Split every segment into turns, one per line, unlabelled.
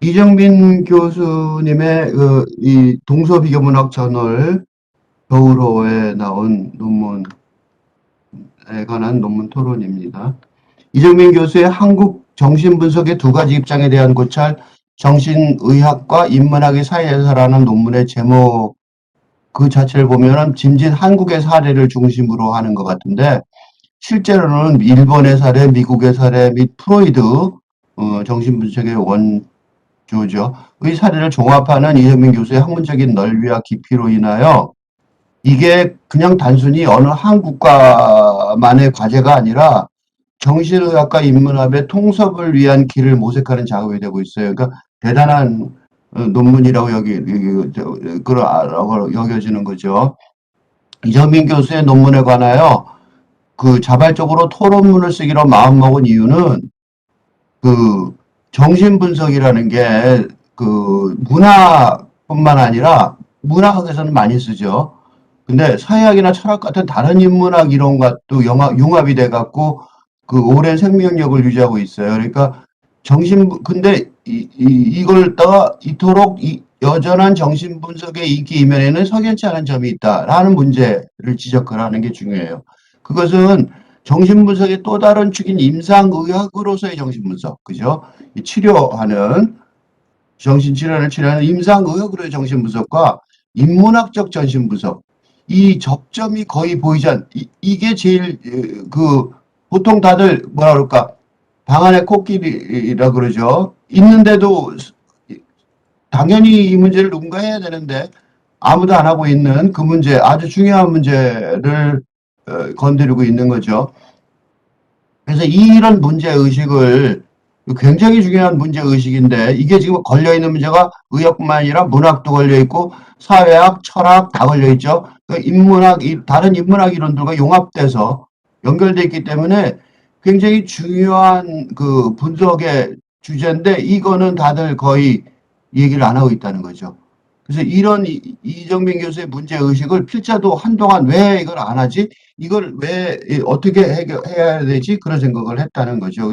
이정민 교수님의 이 동서비교문학 저널 겨울호에 나온 논문에 관한 논문 토론입니다. 이정민 교수의 한국 정신분석의 두 가지 입장에 대한 고찰, 정신의학과 인문학의 사이에서라는 논문의 제목 그 자체를 보면은 짐짓 한국의 사례를 중심으로 하는 것 같은데, 실제로는 일본의 사례, 미국의 사례 및 프로이드 정신분석의 조죠. 의 사례를 종합하는 이정민 교수의 학문적인 넓이와 깊이로 인하여 이게 그냥 단순히 어느 한 국가만의 과제가 아니라 정신의학과 인문학의 통섭을 위한 길을 모색하는 작업이 되고 있어요. 그러니까 대단한 논문이라고 여겨지는 거죠. 이정민 교수의 논문에 관하여 그 자발적으로 토론문을 쓰기로 마음먹은 이유는 그 정신분석이라는 게 그 문학뿐만 아니라 문학에서는 많이 쓰죠. 근데 사회학이나 철학 같은 다른 인문학 이론과도 융합이 돼 갖고 그 오랜 생명력을 유지하고 있어요. 그러니까 근데 이걸 더 이토록 여전한 정신분석의 인기 이면에는 석연치 않은 점이 있다라는 문제를 지적을 하는 게 중요해요. 그것은 정신분석의 또 다른 축인 임상의학으로서의 정신분석, 그죠? 치료하는, 정신질환을 치료하는 임상의학으로의 정신분석과 인문학적 정신분석, 이 접점이 거의 보이지 이게 제일, 보통 다들 뭐라 그럴까, 방 안의 코끼리라 그러죠. 있는데도 당연히 이 문제를 누군가 해야 되는데 아무도 안 하고 있는 그 문제, 아주 중요한 문제를 건드리고 있는 거죠. 그래서 이런 문제의식을 굉장히 중요한 문제의식인데 이게 지금 걸려있는 문제가 의학뿐만 아니라 문학도 걸려있고 사회학, 철학 다 걸려있죠. 인문학, 다른 인문학 이론들과 용합돼서 연결되어 있기 때문에 굉장히 중요한 그 분석의 주제인데 이거는 다들 거의 얘기를 안 하고 있다는 거죠. 그래서 이런 이정민 교수의 문제의식을 필자도 한동안 왜 이걸 안 하지? 이걸 왜 어떻게 해야 되지? 그런 생각을 했다는 거죠.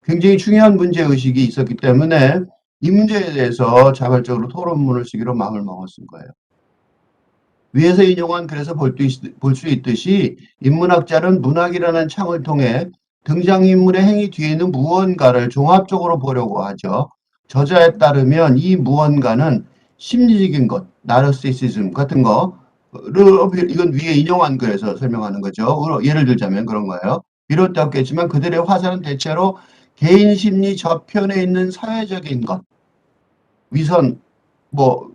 굉장히 중요한 문제의식이 있었기 때문에 이 문제에 대해서 자발적으로 토론문을 쓰기로 마음을 먹었을 거예요. 위에서 인용한 그래서 볼 수 있듯이 인문학자는 문학이라는 창을 통해 등장인물의 행위 뒤에 있는 무언가를 종합적으로 보려고 하죠. 저자에 따르면 이 무언가는 심리적인 것, 나르시시즘 같은 거를 이건 위에 인용한 글에서 설명하는 거죠. 예를 들자면 그런 거예요. 비롯되었겠지만 그들의 화살은 대체로 개인 심리 저편에 있는 사회적인 것, 위선, 뭐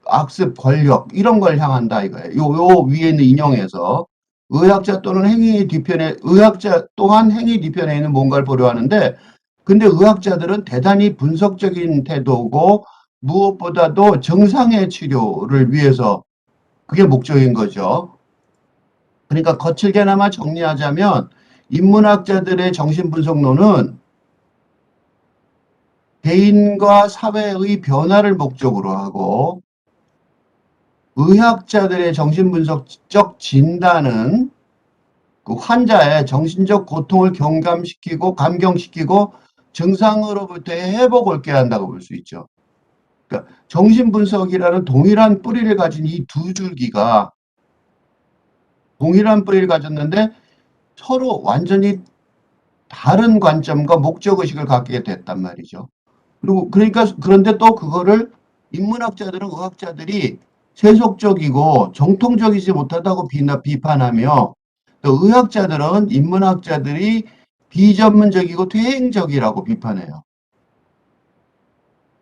악습, 권력 이런 걸 향한다 이거예요. 요 위에 있는 인용에서 의학자 또는 행위 뒤편에 의학자 또한 행위 뒤편에 있는 뭔가를 보려 하는데 근데 의학자들은 대단히 분석적인 태도고 무엇보다도 정상의 치료를 위해서 그게 목적인 거죠. 그러니까 거칠게나마 정리하자면 인문학자들의 정신분석론은 개인과 사회의 변화를 목적으로 하고 의학자들의 정신분석적 진단은 그 환자의 정신적 고통을 감경시키고 증상으로부터의 회복을 꾀한다고 볼 수 있죠. 그러니까 정신분석이라는 동일한 뿌리를 가진 이 두 줄기가 동일한 뿌리를 가졌는데 서로 완전히 다른 관점과 목적의식을 갖게 됐단 말이죠. 그리고 그러니까 그런데 또 그거를 인문학자들은 의학자들이 세속적이고 정통적이지 못하다고 비판하며 또 의학자들은 인문학자들이 비전문적이고 퇴행적이라고 비판해요.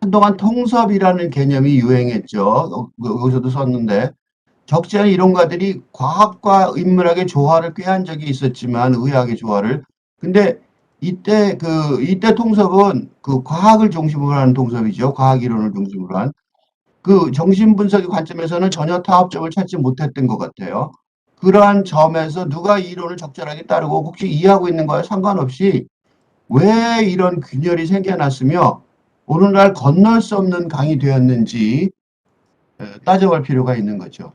한동안 통섭이라는 개념이 유행했죠. 여기서도 썼는데 적지 않은 이론가들이 과학과 인문학의 조화를 꾀한 적이 있었지만 의학의 조화를 근데 이때 통섭은 그 과학을 중심으로 하는 통섭이죠. 과학 이론을 중심으로 한 그 정신분석의 관점에서는 전혀 타협점을 찾지 못했던 것 같아요. 그러한 점에서 누가 이 이론을 적절하게 따르고 혹시 이해하고 있는 거와 상관없이 왜 이런 균열이 생겨났으며 오늘날 건널 수 없는 강이 되었는지 따져볼 필요가 있는 거죠.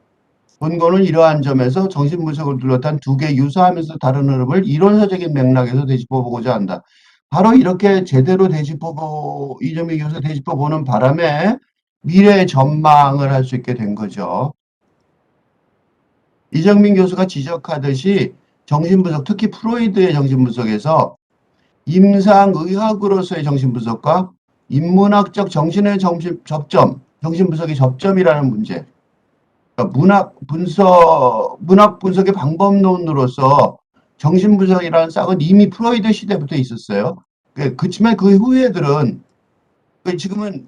본고는 이러한 점에서 정신분석을 둘러싼 두 개 유사하면서 다른 흐름을 이론사적인 맥락에서 되짚어보고자 한다. 바로 이렇게 제대로 되짚어보, 이정민 교수 되짚어보는 바람에 미래의 전망을 할 수 있게 된 거죠. 이정민 교수가 지적하듯이 정신분석, 특히 프로이드의 정신분석에서 임상의학으로서의 정신분석과 인문학적 정신의 접점, 정신분석의 접점이라는 문제, 그러니까 문학 분석의 방법론으로서 정신분석이라는 싹은 이미 프로이드 시대부터 있었어요. 그렇지만 그 후예들은 지금은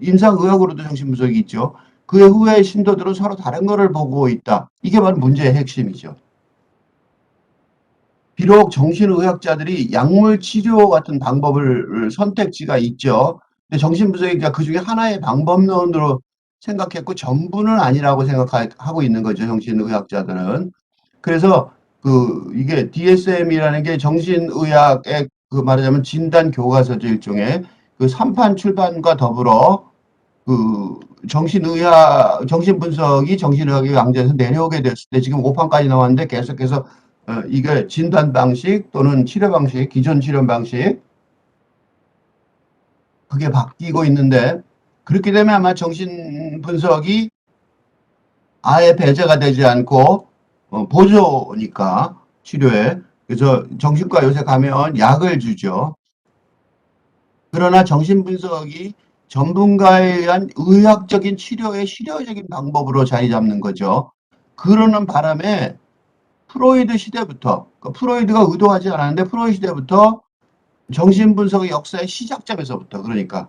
임상의학으로도 정신분석이 있죠. 그 후에 신도들은 서로 다른 거를 보고 있다. 이게 바로 문제의 핵심이죠. 비록 정신의학자들이 약물 치료 같은 방법을 선택지가 있죠. 근데 정신분석이 그 중에 하나의 방법론으로 생각했고 전부는 아니라고 생각하고 있는 거죠. 정신의학자들은. 그래서 이게 DSM이라는 게 정신의학의 말하자면 진단 교과서죠. 일종의 그 3판 출판과 더불어 정신분석이 정신의학의 왕좌에서 내려오게 됐을 때 지금 5판까지 나왔는데 계속해서 이게 진단 방식 또는 치료 방식, 기존 치료 방식 그게 바뀌고 있는데 그렇게 되면 아마 정신분석이 아예 배제가 되지 않고 보조니까 치료에. 그래서 정신과 요새 가면 약을 주죠. 그러나 정신분석이 전문가에 의한 의학적인 치료의 실효적인 방법으로 자리 잡는 거죠. 그러는 바람에 프로이드 시대부터, 그러니까 프로이드가 의도하지 않았는데 프로이드 시대부터 정신분석의 역사의 시작점에서부터 그러니까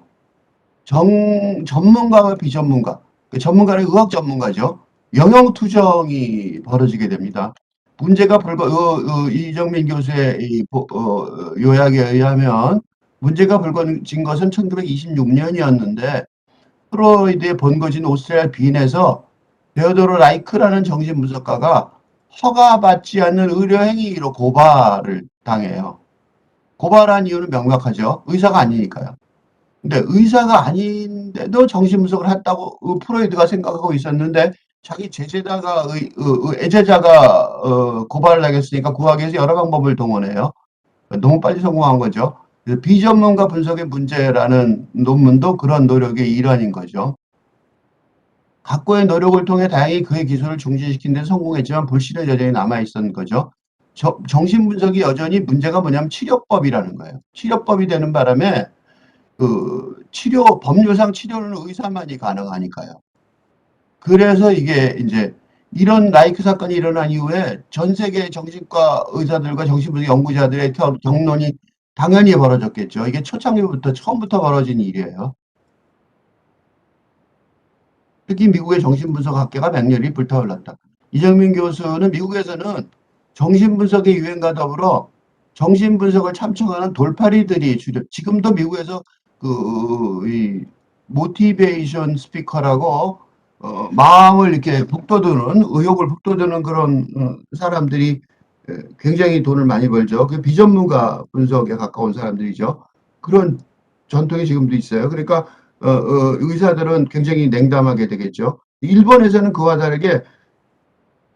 전문가와 비전문가, 전문가는 의학 전문가죠. 영역투정이 벌어지게 됩니다. 문제가 이정민 교수의 요약에 의하면 문제가 불거진 것은 1926년이었는데 프로이드의 본거지인 오스트리아 빈에서 베어도르 라이크라는 정신분석가가 허가받지 않는 의료행위로 고발을 당해요. 고발한 이유는 명확하죠. 의사가 아니니까요. 근데 의사가 아닌데도 정신분석을 했다고 프로이드가 생각하고 있었는데 자기 애제자가 고발을 하겠으니까 구하기 위해서 여러 방법을 동원해요. 너무 빨리 성공한 거죠. 비전문가 분석의 문제라는 논문도 그런 노력의 일환인 거죠. 각고의 노력을 통해 다행히 그의 기술을 중지시킨 데 성공했지만 불신의 여전히 남아있었던 거죠. 정신분석이 여전히 문제가 뭐냐면 치료법이라는 거예요. 치료법이 되는 바람에 법률상 치료는 의사만이 가능하니까요. 그래서 이게 이제 이런 라이크 사건이 일어난 이후에 전 세계 정신과 의사들과 정신분석 연구자들의 경론이 당연히 벌어졌겠죠. 이게 처음부터 벌어진 일이에요. 특히 미국의 정신분석학계가 맹렬히 불타올랐다. 이정민 교수는 미국에서는 정신분석의 유행과 더불어 정신분석을 참청하는 돌팔이들이 지금도 미국에서 모티베이션 스피커라고 마음을 이렇게 의욕을 북돋우는 그런 사람들이 굉장히 돈을 많이 벌죠. 그 비전문가 분석에 가까운 사람들이죠. 그런 전통이 지금도 있어요. 그러니까 의사들은 굉장히 냉담하게 되겠죠. 일본에서는 그와 다르게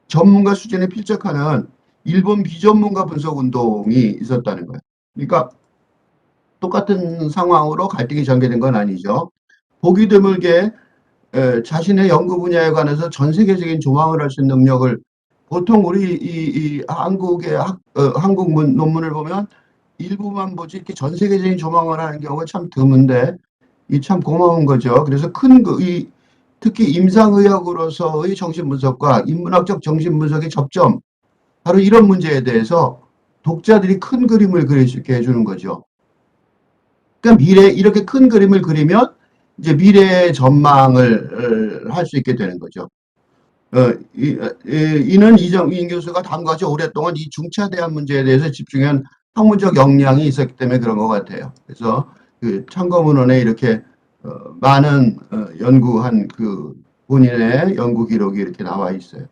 전문가 수준에 필적하는 일본 비전문가 분석 운동이 있었다는 거예요. 그러니까 똑같은 상황으로 갈등이 전개된 건 아니죠. 보기 드물게 자신의 연구 분야에 관해서 전 세계적인 조망을 할 수 있는 능력을 보통 우리 이 한국의 한국 논문을 보면 일부만 보지 이렇게 전 세계적인 조망을 하는 경우가 참 드문데 이 참 고마운 거죠. 그래서 특히 임상의학으로서의 정신분석과 인문학적 정신분석의 접점 바로 이런 문제에 대해서 독자들이 큰 그림을 그릴 수 있게 해주는 거죠. 그러니까 이렇게 큰 그림을 그리면 이제 미래의 전망을 할 수 있게 되는 거죠. 이는 이정민 교수가 다음과 같이 오랫동안 이 중차대한 문제에 대해서 집중한 학문적 역량이 있었기 때문에 그런 것 같아요. 그래서 참고문헌에 이렇게 많은 연구한 본인의 연구 기록이 이렇게 나와 있어요.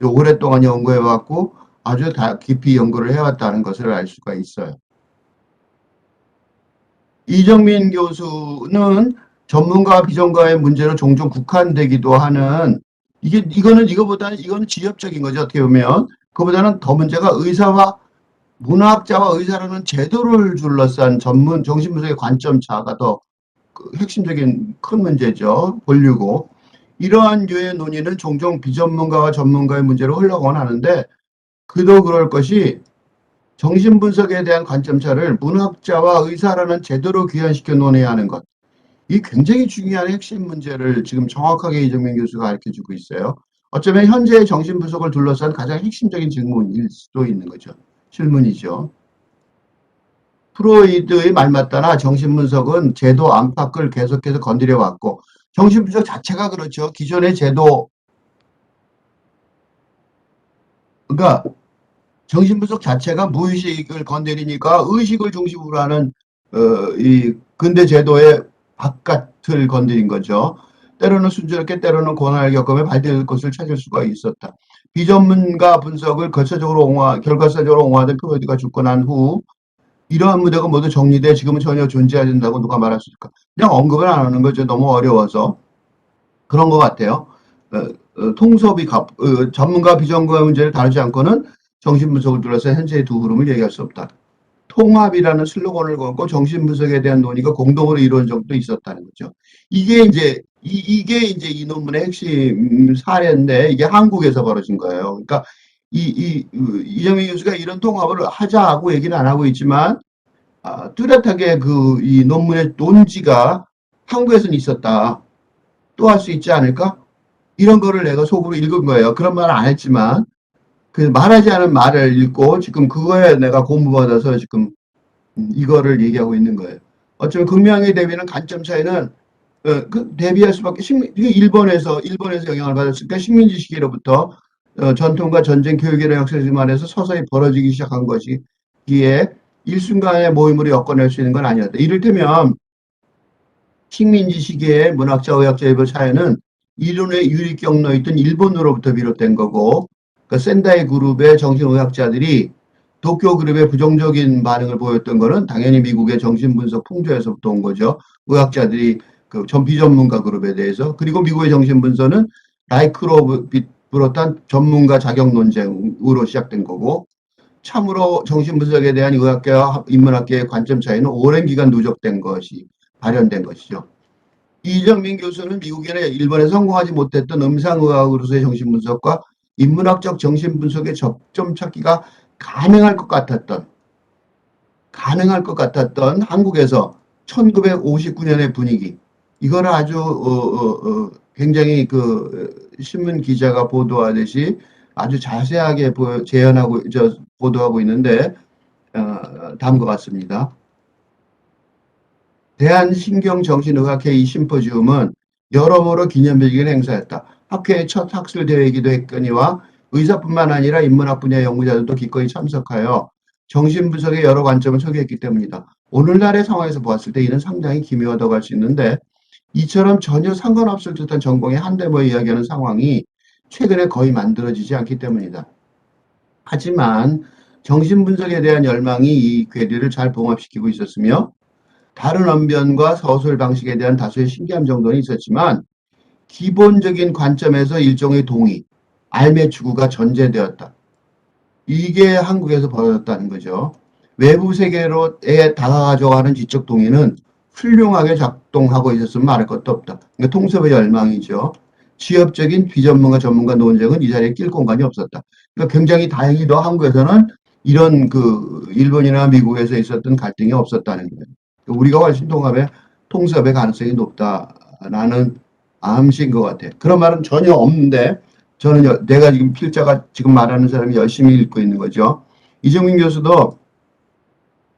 오랫동안 연구해왔고 아주 깊이 연구를 해왔다는 것을 알 수가 있어요. 이정민 교수는 전문가와 비전문가의 문제로 종종 국한되기도 하는 이거는 지엽적인 거죠. 어떻게 보면 그보다는 더 문제가 의사와 문학자와 의사라는 제도를 둘러싼 전문 정신분석의 관점 차가 더 핵심적인 큰 문제죠. 본류고. 이러한 류의 논의는 종종 비전문가와 전문가의 문제로 흘러가곤 하는데 그도 그럴 것이 정신분석에 대한 관점차를 문학자와 의사라는 제도로 귀환시켜 논해야 하는 것. 이 굉장히 중요한 핵심 문제를 지금 정확하게 이정민 교수가 가르쳐주고 있어요. 어쩌면 현재의 정신분석을 둘러싼 가장 핵심적인 질문일 수도 있는 거죠. 질문이죠. 프로이드의 말 맞다나 정신분석은 제도 안팎을 계속해서 건드려 왔고 정신분석 자체가 그렇죠. 기존의 제도 그러니까 정신분석 자체가 무의식을 건드리니까 의식을 중심으로 하는 이 근대 제도의 바깥을 건드린 거죠. 때로는 순조롭게 때로는 고난을 겪으며 발견될 것을 찾을 수가 있었다. 비전문가 분석을 결과사적으로 옹호하던 프로이드가 죽고 난 후 이러한 무대가 모두 정리돼 지금은 전혀 존재하지 않는다고 누가 말할 수 있을까? 그냥 언급을 안 하는 거죠. 너무 어려워서. 그런 것 같아요. 통섭이 전문가 비전문가 문제를 다루지 않고는 정신분석을 둘러싼 현재의 두 흐름을 얘기할 수 없다. 통합이라는 슬로건을 걸고 정신분석에 대한 논의가 공동으로 이루어진 적도 있었다는 거죠. 이게 이제 이 논문의 핵심 사례인데 이게 한국에서 벌어진 거예요. 그러니까 이정민 교수가 이런 통합을 하자고 얘기는 안 하고 있지만 뚜렷하게 이 논문의 논지가 한국에서는 있었다. 또 할 수 있지 않을까? 이런 거를 내가 속으로 읽은 거예요. 그런 말을 안 했지만 그 말하지 않은 말을 읽고 지금 그거에 내가 공부받아서 지금 이거를 얘기하고 있는 거예요. 어쩌면 극명하게 대비는 관점 차이는 대비할 수밖에 일본에서 영향을 받았으니까 식민지 시기로부터 전통과 전쟁 교육이라는 역사에서 말해서 서서히 벌어지기 시작한 것이기에 일순간의 모임으로 엮어낼 수 있는 건 아니었다. 이를테면 식민지 시기의 문학자, 의학자 일부 차이는 이론의 유리격 놓있던 일본으로부터 비롯된 거고 그 센다이 그룹의 정신의학자들이 도쿄 그룹의 부정적인 반응을 보였던 거는 당연히 미국의 정신분석 풍조에서부터 온 거죠. 의학자들이 비전문가 그룹에 대해서. 그리고 미국의 정신분석은 라이크로 비롯한 전문가 자격 논쟁으로 시작된 거고 참으로 정신분석에 대한 의학계와 인문학계의 관점 차이는 오랜 기간 누적된 것이 발현된 것이죠. 이정민 교수는 미국이나 일본에 성공하지 못했던 음상의학으로서의 정신분석과 인문학적 정신분석의 접점 찾기가 가능할 것 같았던 한국에서 1959년의 분위기 이거를 아주 굉장히 신문 기자가 보도하듯이 아주 자세하게 재현하고 보도하고 있는데 다음과 같습니다. 대한신경정신의학회 이 심포지움은 여러모로 기념비적인 행사였다. 학회의 첫 학술대회이기도 했거니와 의사뿐만 아니라 인문학 분야 연구자들도 기꺼이 참석하여 정신분석의 여러 관점을 소개했기 때문이다. 오늘날의 상황에서 보았을 때 이는 상당히 기묘하다고 할 수 있는데 이처럼 전혀 상관없을 듯한 전공의 한데모 이야기하는 상황이 최근에 거의 만들어지지 않기 때문이다. 하지만 정신분석에 대한 열망이 이 괴리를 잘 봉합시키고 있었으며 다른 언변과 서술 방식에 대한 다수의 신기함 정도는 있었지만 기본적인 관점에서 일종의 동의, 알매 추구가 전제되었다. 이게 한국에서 벌어졌다는 거죠. 외부 세계로에 다가가려고 하는 지적 동의는 훌륭하게 작동하고 있었으면 말할 것도 없다. 그러니까 통섭의 열망이죠. 취업적인 비전문가 전문가 논쟁은 이 자리에 낄 공간이 없었다. 그러니까 굉장히 다행히도 한국에서는 이런 일본이나 미국에서 있었던 갈등이 없었다는 거예요. 우리가 훨씬 통섭의 가능성이 높다라는 암시인 것 같아요. 그런 말은 전혀 없는데 저는 내가 지금 필자가 지금 말하는 사람이 열심히 읽고 있는 거죠. 이정민 교수도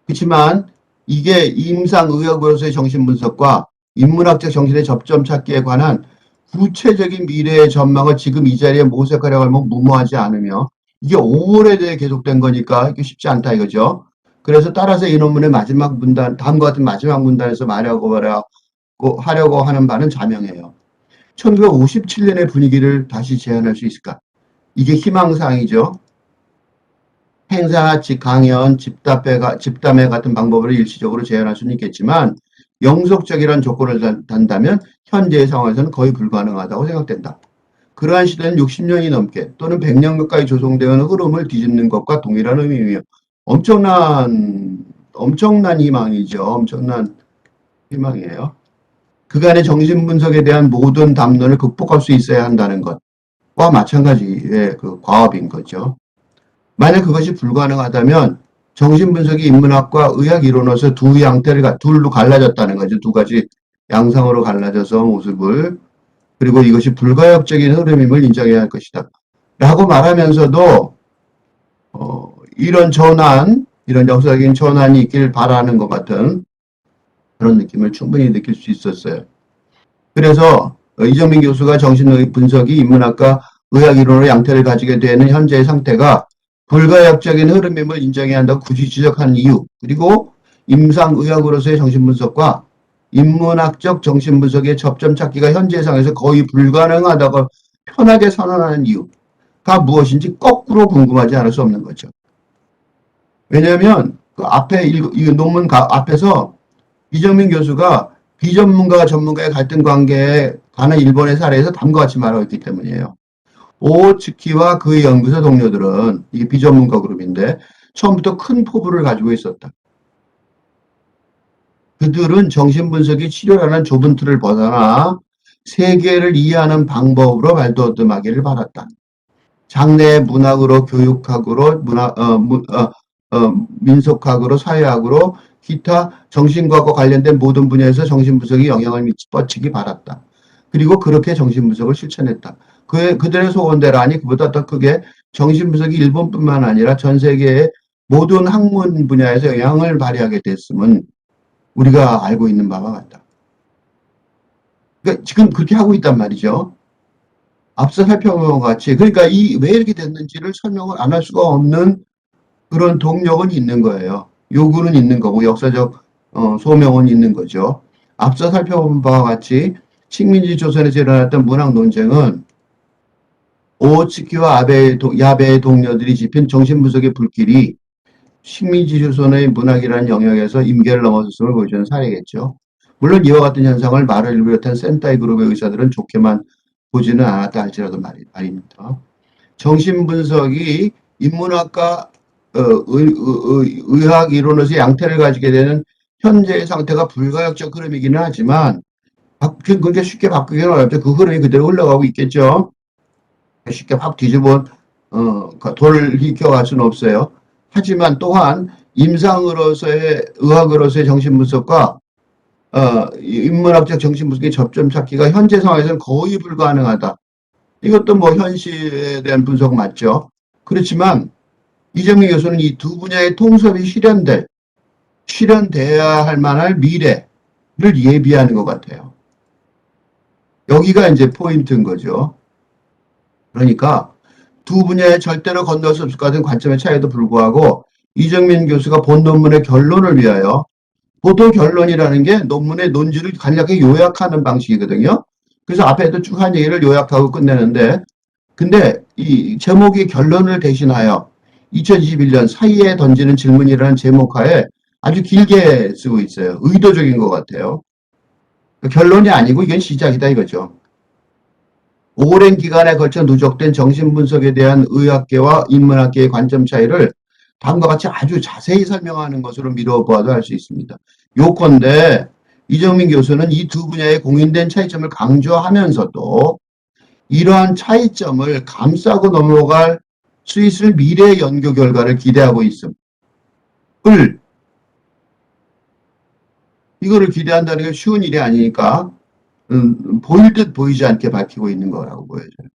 그렇지만 이게 임상의학으로서의 정신분석과 인문학적 정신의 접점 찾기에 관한 구체적인 미래의 전망을 지금 이 자리에 모색하려고 하면 무모하지 않으며 이게 오래돼 계속된 거니까 이게 쉽지 않다 이거죠. 그래서 따라서 이 논문의 마지막 문단, 다음과 같은 마지막 문단에서 하려고 하는 바는 자명해요. 1957년의 분위기를 다시 재현할 수 있을까? 이게 희망사항이죠. 행사, 강연, 집담회 같은 방법으로 일시적으로 재현할 수는 있겠지만 영속적이라는 조건을 단다면 현재의 상황에서는 거의 불가능하다고 생각된다. 그러한 시대는 60년이 넘게 또는 100년 가까이 조성되어 흐름을 뒤집는 것과 동일한 의미이며 엄청난 희망이죠. 엄청난 희망이에요. 그간의 정신분석에 대한 모든 담론을 극복할 수 있어야 한다는 것과 마찬가지의 그 과업인 거죠. 만약 그것이 불가능하다면 정신분석이 인문학과 의학 이론으로서 두 양태를 둘로 갈라졌다는 거죠. 두 가지 양상으로 갈라져서 모습을, 그리고 이것이 불가역적인 흐름임을 인정해야 할 것이다 라고 말하면서도 이런 전환, 이런 역사적인 전환이 있길 바라는 것 같은 그런 느낌을 충분히 느낄 수 있었어요. 그래서 이정민 교수가 정신분석이 인문학과 의학 이론으로 양태를 가지게 되는 현재의 상태가 불가역적인 흐름임을 인정해야 한다고 굳이 지적한 이유, 그리고 임상의학으로서의 정신분석과 인문학적 정신분석의 접점 찾기가 현재 상에서 거의 불가능하다고 편하게 선언하는 이유가 무엇인지 거꾸로 궁금하지 않을 수 없는 거죠. 왜냐하면 그 앞에 이 논문 앞에서 이정민 교수가 비전문가와 전문가의 갈등 관계에 관한 일본의 사례에서 다음과 같이 말하고 있기 때문이에요. 오츠키와 그의 연구소 동료들은, 이게 비전문가 그룹인데, 처음부터 큰 포부를 가지고 있었다. 그들은 정신분석이 치료라는 좁은 틀을 벗어나 세계를 이해하는 방법으로 발돋움하기를 바랐다. 장래의 문학으로, 교육학으로, 민속학으로, 사회학으로, 기타 정신과학과 관련된 모든 분야에서 정신분석이 영향을 뻗치기 바랐다. 그리고 그렇게 정신분석을 실천했다. 그들의 소원대로라니 그보다 더 크게 정신분석이 일본뿐만 아니라 전 세계의 모든 학문 분야에서 영향을 발휘하게 됐음은 우리가 알고 있는 바와 같다. 그러니까 지금 그렇게 하고 있단 말이죠. 앞서 살펴본 것 같이. 그러니까 왜 이렇게 됐는지를 설명을 안 할 수가 없는 그런 동력은 있는 거예요. 요구는 있는 거고 역사적 소명은 있는 거죠. 앞서 살펴본 바와 같이 식민지 조선에서 일어났던 문학 논쟁은 오츠키와 야베의 동료들이 지핀 정신분석의 불길이 식민지 조선의 문학이라는 영역에서 임계를 넘어섰음을 보여주는 사례겠죠. 물론 이와 같은 현상을 말을 비롯한 센타이 그룹의 의사들은 좋게만 보지는 않았다 할지라도 말입니다. 정신분석이 인문학과 의학 이론으로서 양태를 가지게 되는 현재의 상태가 불가역적 흐름이기는 하지만 그게 쉽게 바꾸기는 어렵죠. 그 흐름이 그대로 흘러가고 있겠죠. 쉽게 확 뒤집어 돌이켜갈 수는 없어요. 하지만 또한 임상으로서의 의학으로서의 정신분석과 인문학적 정신분석의 접점 찾기가 현재 상황에서는 거의 불가능하다. 이것도 뭐 현실에 대한 분석 맞죠. 그렇지만 이정민 교수는 이 두 분야의 통섭이 실현돼야 할 만한 미래를 예비하는 것 같아요. 여기가 이제 포인트인 거죠. 그러니까 두 분야에 절대로 건널 수 없을 것 같은 관점의 차이에도 불구하고 이정민 교수가 본 논문의 결론을 위하여, 보통 결론이라는 게 논문의 논지를 간략하게 요약하는 방식이거든요. 그래서 앞에도 쭉 한 얘기를 요약하고 끝내는데, 근데 이 제목이 결론을 대신하여 2021년 사이에 던지는 질문이라는 제목하에 아주 길게 쓰고 있어요. 의도적인 것 같아요. 결론이 아니고 이건 시작이다 이거죠. 오랜 기간에 걸쳐 누적된 정신분석에 대한 의학계와 인문학계의 관점 차이를 다음과 같이 아주 자세히 설명하는 것으로 미뤄보아도 알 수 있습니다. 요컨대 이정민 교수는 이 두 분야의 공인된 차이점을 강조하면서도 이러한 차이점을 감싸고 넘어갈 수 있을 미래 연구 결과를 기대하고 있음을, 이거를 기대한다는 게 쉬운 일이 아니니까 보일 듯 보이지 않게 밝히고 있는 거라고 보여져요.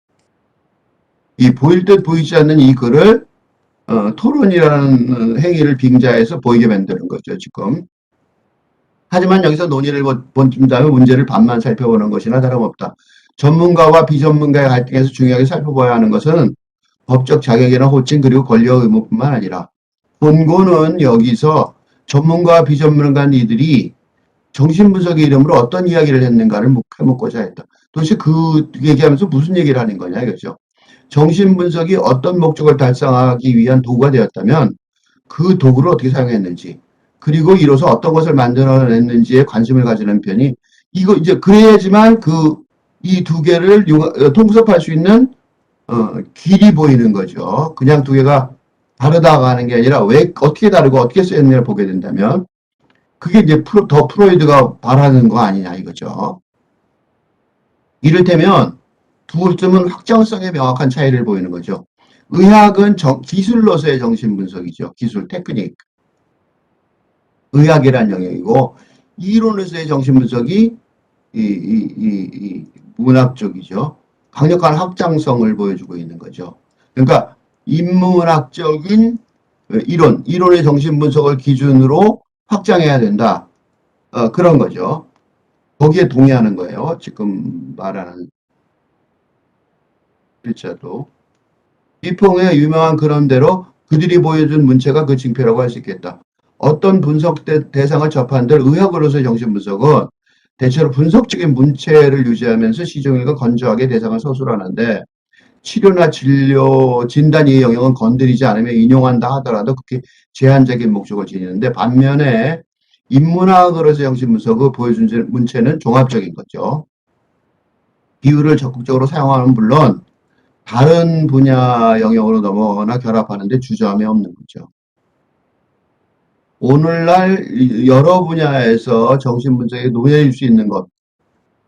이 보일 듯 보이지 않는 이 글을 토론이라는 행위를 빙자해서 보이게 만드는 거죠, 지금. 하지만 여기서 논의를 본다면 문제를 반만 살펴보는 것이나 다름없다. 전문가와 비전문가의 갈등에서 중요하게 살펴봐야 하는 것은 법적 자격이나 호칭 그리고 권력 의무뿐만 아니라, 본고는 여기서 전문가와 비전문가 이들이 정신분석의 이름으로 어떤 이야기를 했는가를 해먹고자 했다. 도대체 그 얘기하면서 무슨 얘기를 하는 거냐 이거죠. 정신분석이 어떤 목적을 달성하기 위한 도구가 되었다면 그 도구를 어떻게 사용했는지, 그리고 이로써 어떤 것을 만들어냈는지에 관심을 가지는 편이, 이거 이제 그래야지만 이 두 개를 통섭할 수 있는 길이 보이는 거죠. 그냥 두 개가 다르다고 하는 게 아니라 왜 어떻게 다르고 어떻게 쓰였느냐를 보게 된다면 그게 이제 더 프로이드가 바라는 거 아니냐 이거죠. 이를테면 두 점은 확장성에 명확한 차이를 보이는 거죠. 의학은 기술로서의 정신분석이죠. 기술, 테크닉. 의학이란 영역이고 이론에서의 정신분석이 이 문학 쪽이죠. 강력한 확장성을 보여주고 있는 거죠. 그러니까 인문학적인 이론의 정신분석을 기준으로 확장해야 된다. 그런 거죠. 거기에 동의하는 거예요. 지금 말하는 글자도. 비퐁의 유명한 그런대로 그들이 보여준 문체가 그 징표라고 할 수 있겠다. 어떤 분석 대상을 접한들 의학으로서의 정신분석은 대체로 분석적인 문체를 유지하면서 시종일관 건조하게 대상을 서술하는데 치료나 진료, 진단의 영역은 건드리지 않으며 인용한다 하더라도 그렇게 제한적인 목적을 지니는데 반면에 인문학으로서의 정신분석을 보여준 문체는 종합적인 거죠. 비유를 적극적으로 사용하는 물론 다른 분야 영역으로 넘어가거나 결합하는데 주저함이 없는 거죠. 오늘날 여러 분야에서 정신분석에 놓여질 수 있는 것,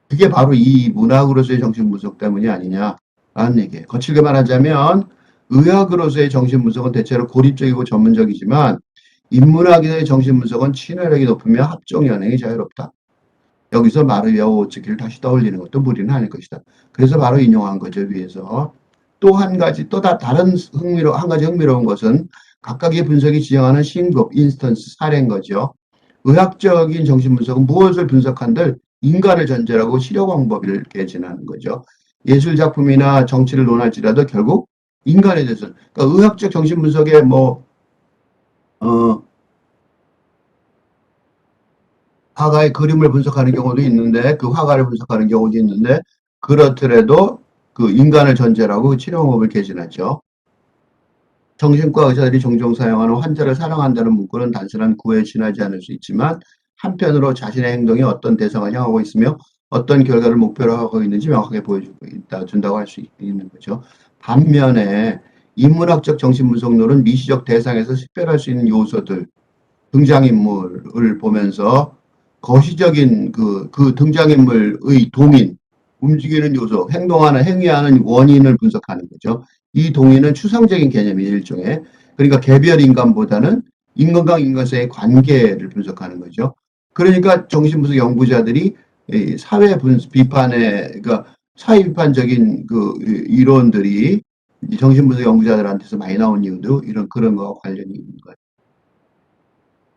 그게 바로 이 문학으로서의 정신분석 때문이 아니냐라는 얘기예요. 거칠게 말하자면 의학으로서의 정신분석은 대체로 고립적이고 전문적이지만 인문학의 정신분석은 친화력이 높으며 합종 연행이 자유롭다. 여기서 마르비아 오츠키를 다시 떠올리는 것도 무리는 아닐 것이다. 그래서 바로 인용한 거죠, 위에서. 또 한 가지, 다른 한 가지 흥미로운 것은 각각의 분석이 지향하는 신급, 인스턴스, 사례인 거죠. 의학적인 정신분석은 무엇을 분석한들 인간을 전제라고 치료 방법을 개진하는 거죠. 예술 작품이나 정치를 논할지라도 결국 인간에 대해서, 그러니까 의학적 정신분석에 화가의 그림을 분석하는 경우도 있는데, 그 화가를 분석하는 경우도 있는데, 그렇더라도 그 인간을 전제라고 치료 방법을 개진하죠. 정신과 의사들이 종종 사용하는 환자를 사랑한다는 문구는 단순한 구애에 지나지 않을 수 있지만 한편으로 자신의 행동이 어떤 대상을 향하고 있으며 어떤 결과를 목표로 하고 있는지 명확하게 보여주고 있다, 준다고 할 수 있는 거죠. 반면에 인문학적 정신분석론은 미시적 대상에서 식별할 수 있는 요소들, 등장인물을 보면서 거시적인 그 등장인물의 동인, 움직이는 요소, 행위하는 원인을 분석하는 거죠. 이 동인은 추상적인 개념이 일종의, 그러니까 개별 인간보다는 인간과 인간 사이의 관계를 분석하는 거죠. 그러니까 정신분석 연구자들이 사회 비판의, 그러니까 사회 비판적인 그 이론들이 정신분석 연구자들한테서 많이 나온 이유도 그런 거와 관련이 있는 거예요.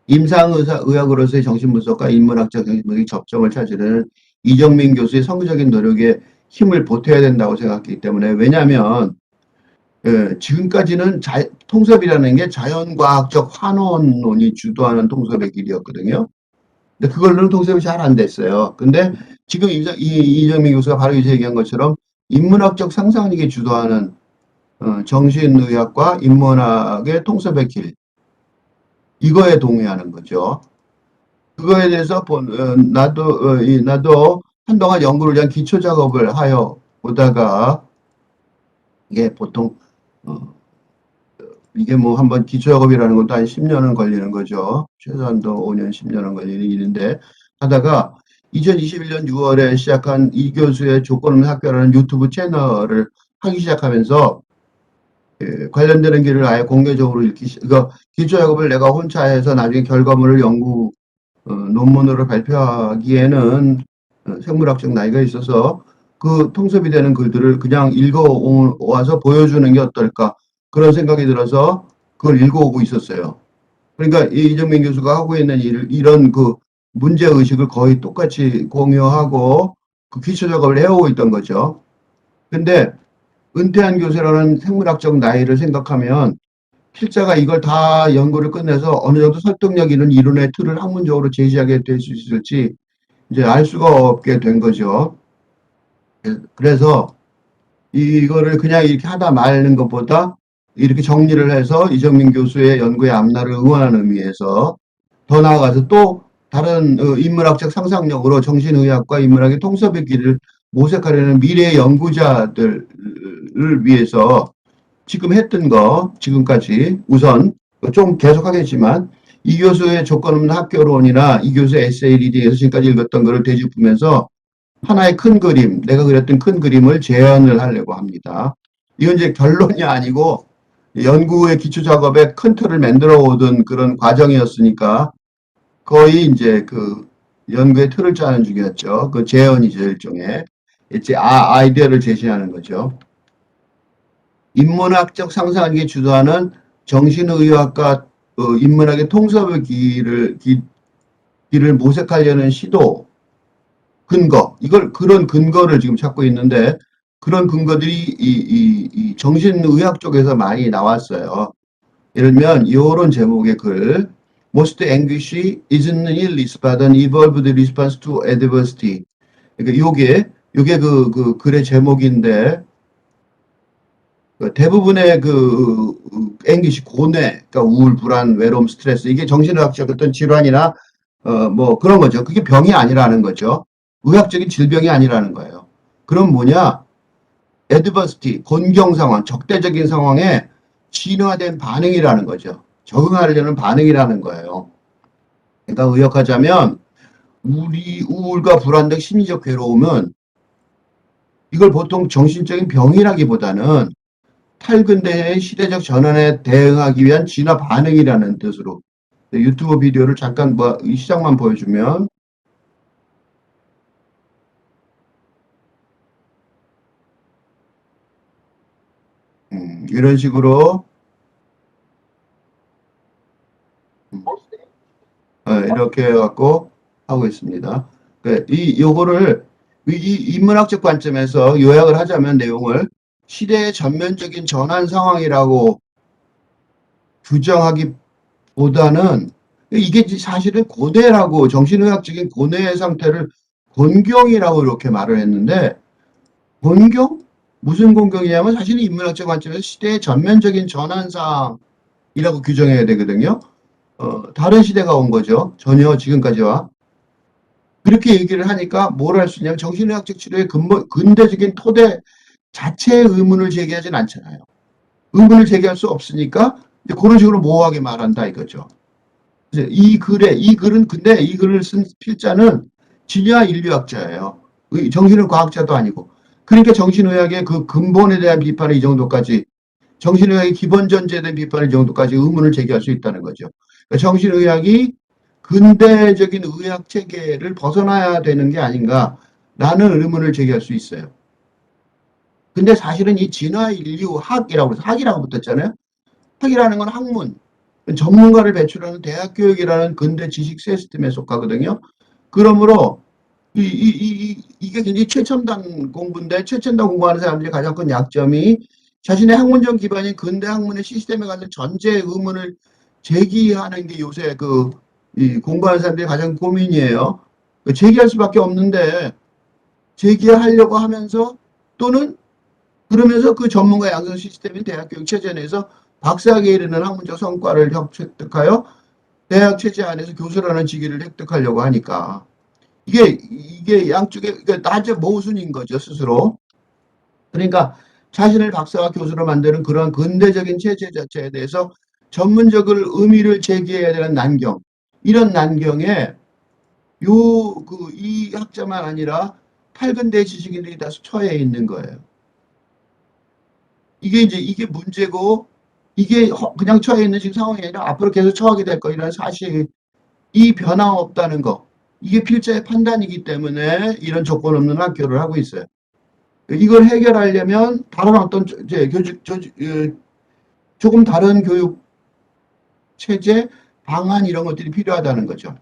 임상의학으로서의 정신분석과 인문학적 정신분석이 접점을 찾으려는 이정민 교수의 성의적인 노력에 힘을 보태야 된다고 생각했기 때문에, 왜냐하면 지금까지는 통섭이라는 게 자연과학적 환원론이 주도하는 통섭의 길이었거든요. 근데 그걸로는 통섭이 잘 안 됐어요. 근데 지금 이정민 교수가 바로 이제 얘기한 것처럼 인문학적 상상력이 주도하는 정신의학과 인문학의 통섭의 길, 이거에 동의하는 거죠. 그거에 대해서 나도 한동안 연구를 위한 기초 작업을 하여 보다가 이게 보통 이게 뭐 한번 기초 작업이라는 것도 한 10년은 걸리는 거죠. 최소한도 5년, 10년은 걸리는 일인데 하다가 2021년 6월에 시작한 이 교수의 조건 없는 학교라는 유튜브 채널을 하기 시작하면서 관련되는 길을 아예 공개적으로 그러니까 기초 작업을 내가 혼자 해서 나중에 결과물을 연구 논문으로 발표하기에는 생물학적 나이가 있어서 그 통섭이 되는 글들을 그냥 읽어와서 보여주는 게 어떨까, 그런 생각이 들어서 그걸 읽어오고 있었어요. 그러니까 이정민 교수가 하고 있는 이런 그 문제의식을 거의 똑같이 공유하고 그 기초 작업을 해오고 있던 거죠. 근데 은퇴한 교수라는 생물학적 나이를 생각하면 필자가 이걸 다 연구를 끝내서 어느 정도 설득력 있는 이론의 틀을 학문적으로 제시하게 될 수 있을지 이제 알 수가 없게 된 거죠. 그래서 이거를 그냥 이렇게 하다 말는 것보다 이렇게 정리를 해서 이정민 교수의 연구의 앞날을 응원하는 의미에서 더 나아가서 또 다른 인문학적 상상력으로 정신의학과 인문학의 통섭의 길을 모색하려는 미래의 연구자들을 위해서 지금 했던 거, 지금까지 우선 좀 계속하겠지만 이 교수의 조건 없는 학교론이나 이 교수의 에세이 리딩에서 지금까지 읽었던 거를 되짚으면서 하나의 큰 그림, 내가 그렸던 큰 그림을 재현을 하려고 합니다. 이건 이제 결론이 아니고 연구의 기초 작업에 큰 틀을 만들어 오던 그런 과정이었으니까 거의 이제 그 연구의 틀을 짜는 중이었죠. 그 재현이죠, 일종의. 이제 아이디어를 제시하는 거죠. 인문학적 상상력이 주도하는 정신의학과 인문학의 통섭의 길을 모색하려는 시도, 근거, 그런 근거를 지금 찾고 있는데, 그런 근거들이 이 정신의학 쪽에서 많이 나왔어요. 예를 들면, 이런 제목의 글, Most anguish isn't illness, but an evolved response to adversity. 그러니까 요게 그 글의 제목인데, 대부분의 앵기시 고뇌, 그러니까 우울, 불안, 외로움, 스트레스, 이게 정신의학적 어떤 질환이나 뭐 그런 거죠. 그게 병이 아니라는 거죠. 의학적인 질병이 아니라는 거예요. 그럼 뭐냐? 애드버스티, 곤경 상황, 적대적인 상황에 진화된 반응이라는 거죠. 적응하려는 반응이라는 거예요. 그러니까 의역하자면 우울과 불안 등 심리적 괴로움은 이걸 보통 정신적인 병이라기보다는 탈근대의 시대적 전환에 대응하기 위한 진화 반응이라는 뜻으로 유튜브 비디오를 잠깐 이 시작만 보여주면 이런 식으로 이렇게 해갖고 하고 있습니다. 요거를 이 인문학적 관점에서 요약을 하자면 내용을 시대의 전면적인 전환 상황이라고 규정하기보다는 이게 사실은 고뇌라고 정신의학적인 고뇌의 상태를 곤경이라고 이렇게 말을 했는데 곤경? 무슨 곤경이냐면 사실은 인문학적 관점에서 시대의 전면적인 전환 상황이라고 규정해야 되거든요. 다른 시대가 온 거죠. 전혀 지금까지와. 그렇게 얘기를 하니까 뭘 할 수 있냐면 정신의학적 치료의 근대적인 토대 자체의 의문을 제기하진 않잖아요. 의문을 제기할 수 없으니까 이제 그런 식으로 모호하게 말한다 이거죠. 이 글은 근데 이 글을 쓴 필자는 진화 인류학자예요. 정신의 과학자도 아니고. 그러니까 정신의학의 그 근본에 대한 비판을 이 정도까지 정신의학의 기본 전제에 대한 비판을 이 정도까지 의문을 제기할 수 있다는 거죠. 그러니까 정신의학이 근대적인 의학 체계를 벗어나야 되는 게 아닌가라는 의문을 제기할 수 있어요. 근데 사실은 이 진화 인류학이라고 해서 학이라고 붙었잖아요. 학이라는 건 학문, 전문가를 배출하는 대학 교육이라는 근대 지식 시스템에 속하거든요. 그러므로 이게 굉장히 최첨단 공부인데 최첨단 공부하는 사람들이 가장 큰 약점이 자신의 학문적 기반인 근대 학문의 시스템에 관한 전제 의문을 제기하는 게 요새 이 공부하는 사람들이 가장 고민이에요. 제기할 수밖에 없는데 제기하려고 하면서 또는 그러면서 그 전문가 양성 시스템인 대학 교육 체제 내에서 박사학위에 이르는 학문적 성과를 획득하여 대학 체제 안에서 교수라는 직위를 획득하려고 하니까 이게 양쪽에 낮에 모순인 거죠 스스로. 그러니까 자신을 박사와 교수로 만드는 그런 근대적인 체제 자체에 대해서 전문적으로 의미를 제기해야 되는 난경, 이런 난경에 이 학자만 아니라 탈근대 지식인들이 다수 처해 있는 거예요. 이게 문제고, 이게 그냥 처해 있는 지금 상황이 아니라 앞으로 계속 처하게 될 거라는 사실, 이 변함없다는 거, 이게 필자의 판단이기 때문에 이런 조건 없는 학교를 하고 있어요. 이걸 해결하려면 다른 어떤 이제 조금 다른 교육 체제, 방안 이런 것들이 필요하다는 거죠.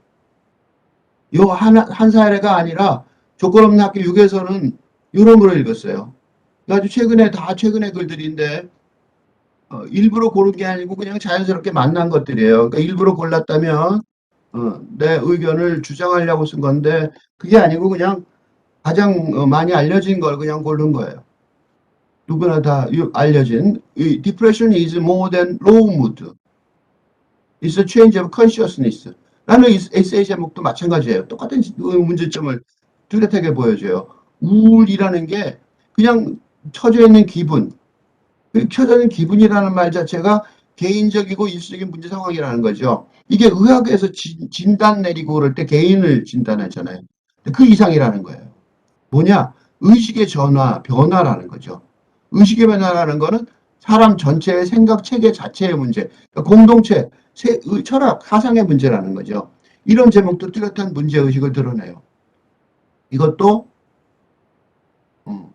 한 사례가 아니라 조건 없는 학교 6에서는 이런 글을 읽었어요. 아주 최근의 글들인데 일부러 고른 게 아니고 그냥 자연스럽게 만난 것들이에요. 그러니까 일부러 골랐다면 내 의견을 주장하려고 쓴 건데 그게 아니고 그냥 가장 많이 알려진 걸 그냥 고른 거예요. 누구나 다 알려진 Depression is more than low mood. It's a change of consciousness. 라는 에세이 제목도 마찬가지예요. 똑같은 문제점을 뚜렷하게 보여줘요. 우울이라는 게 그냥 처져 있는 기분, 켜져 있는 기분이라는 말 자체가 개인적이고 일시적인 문제 상황이라는 거죠. 이게 의학에서 진단 내리고 그럴 때 개인을 진단하잖아요. 그 이상이라는 거예요. 뭐냐? 의식의 변화라는 거죠. 의식의 변화라는 거는 사람 전체의 생각 체계 자체의 문제, 그러니까 공동체, 철학, 사상의 문제라는 거죠. 이런 제목도 뚜렷한 문제의식을 드러내요. 이것도 음,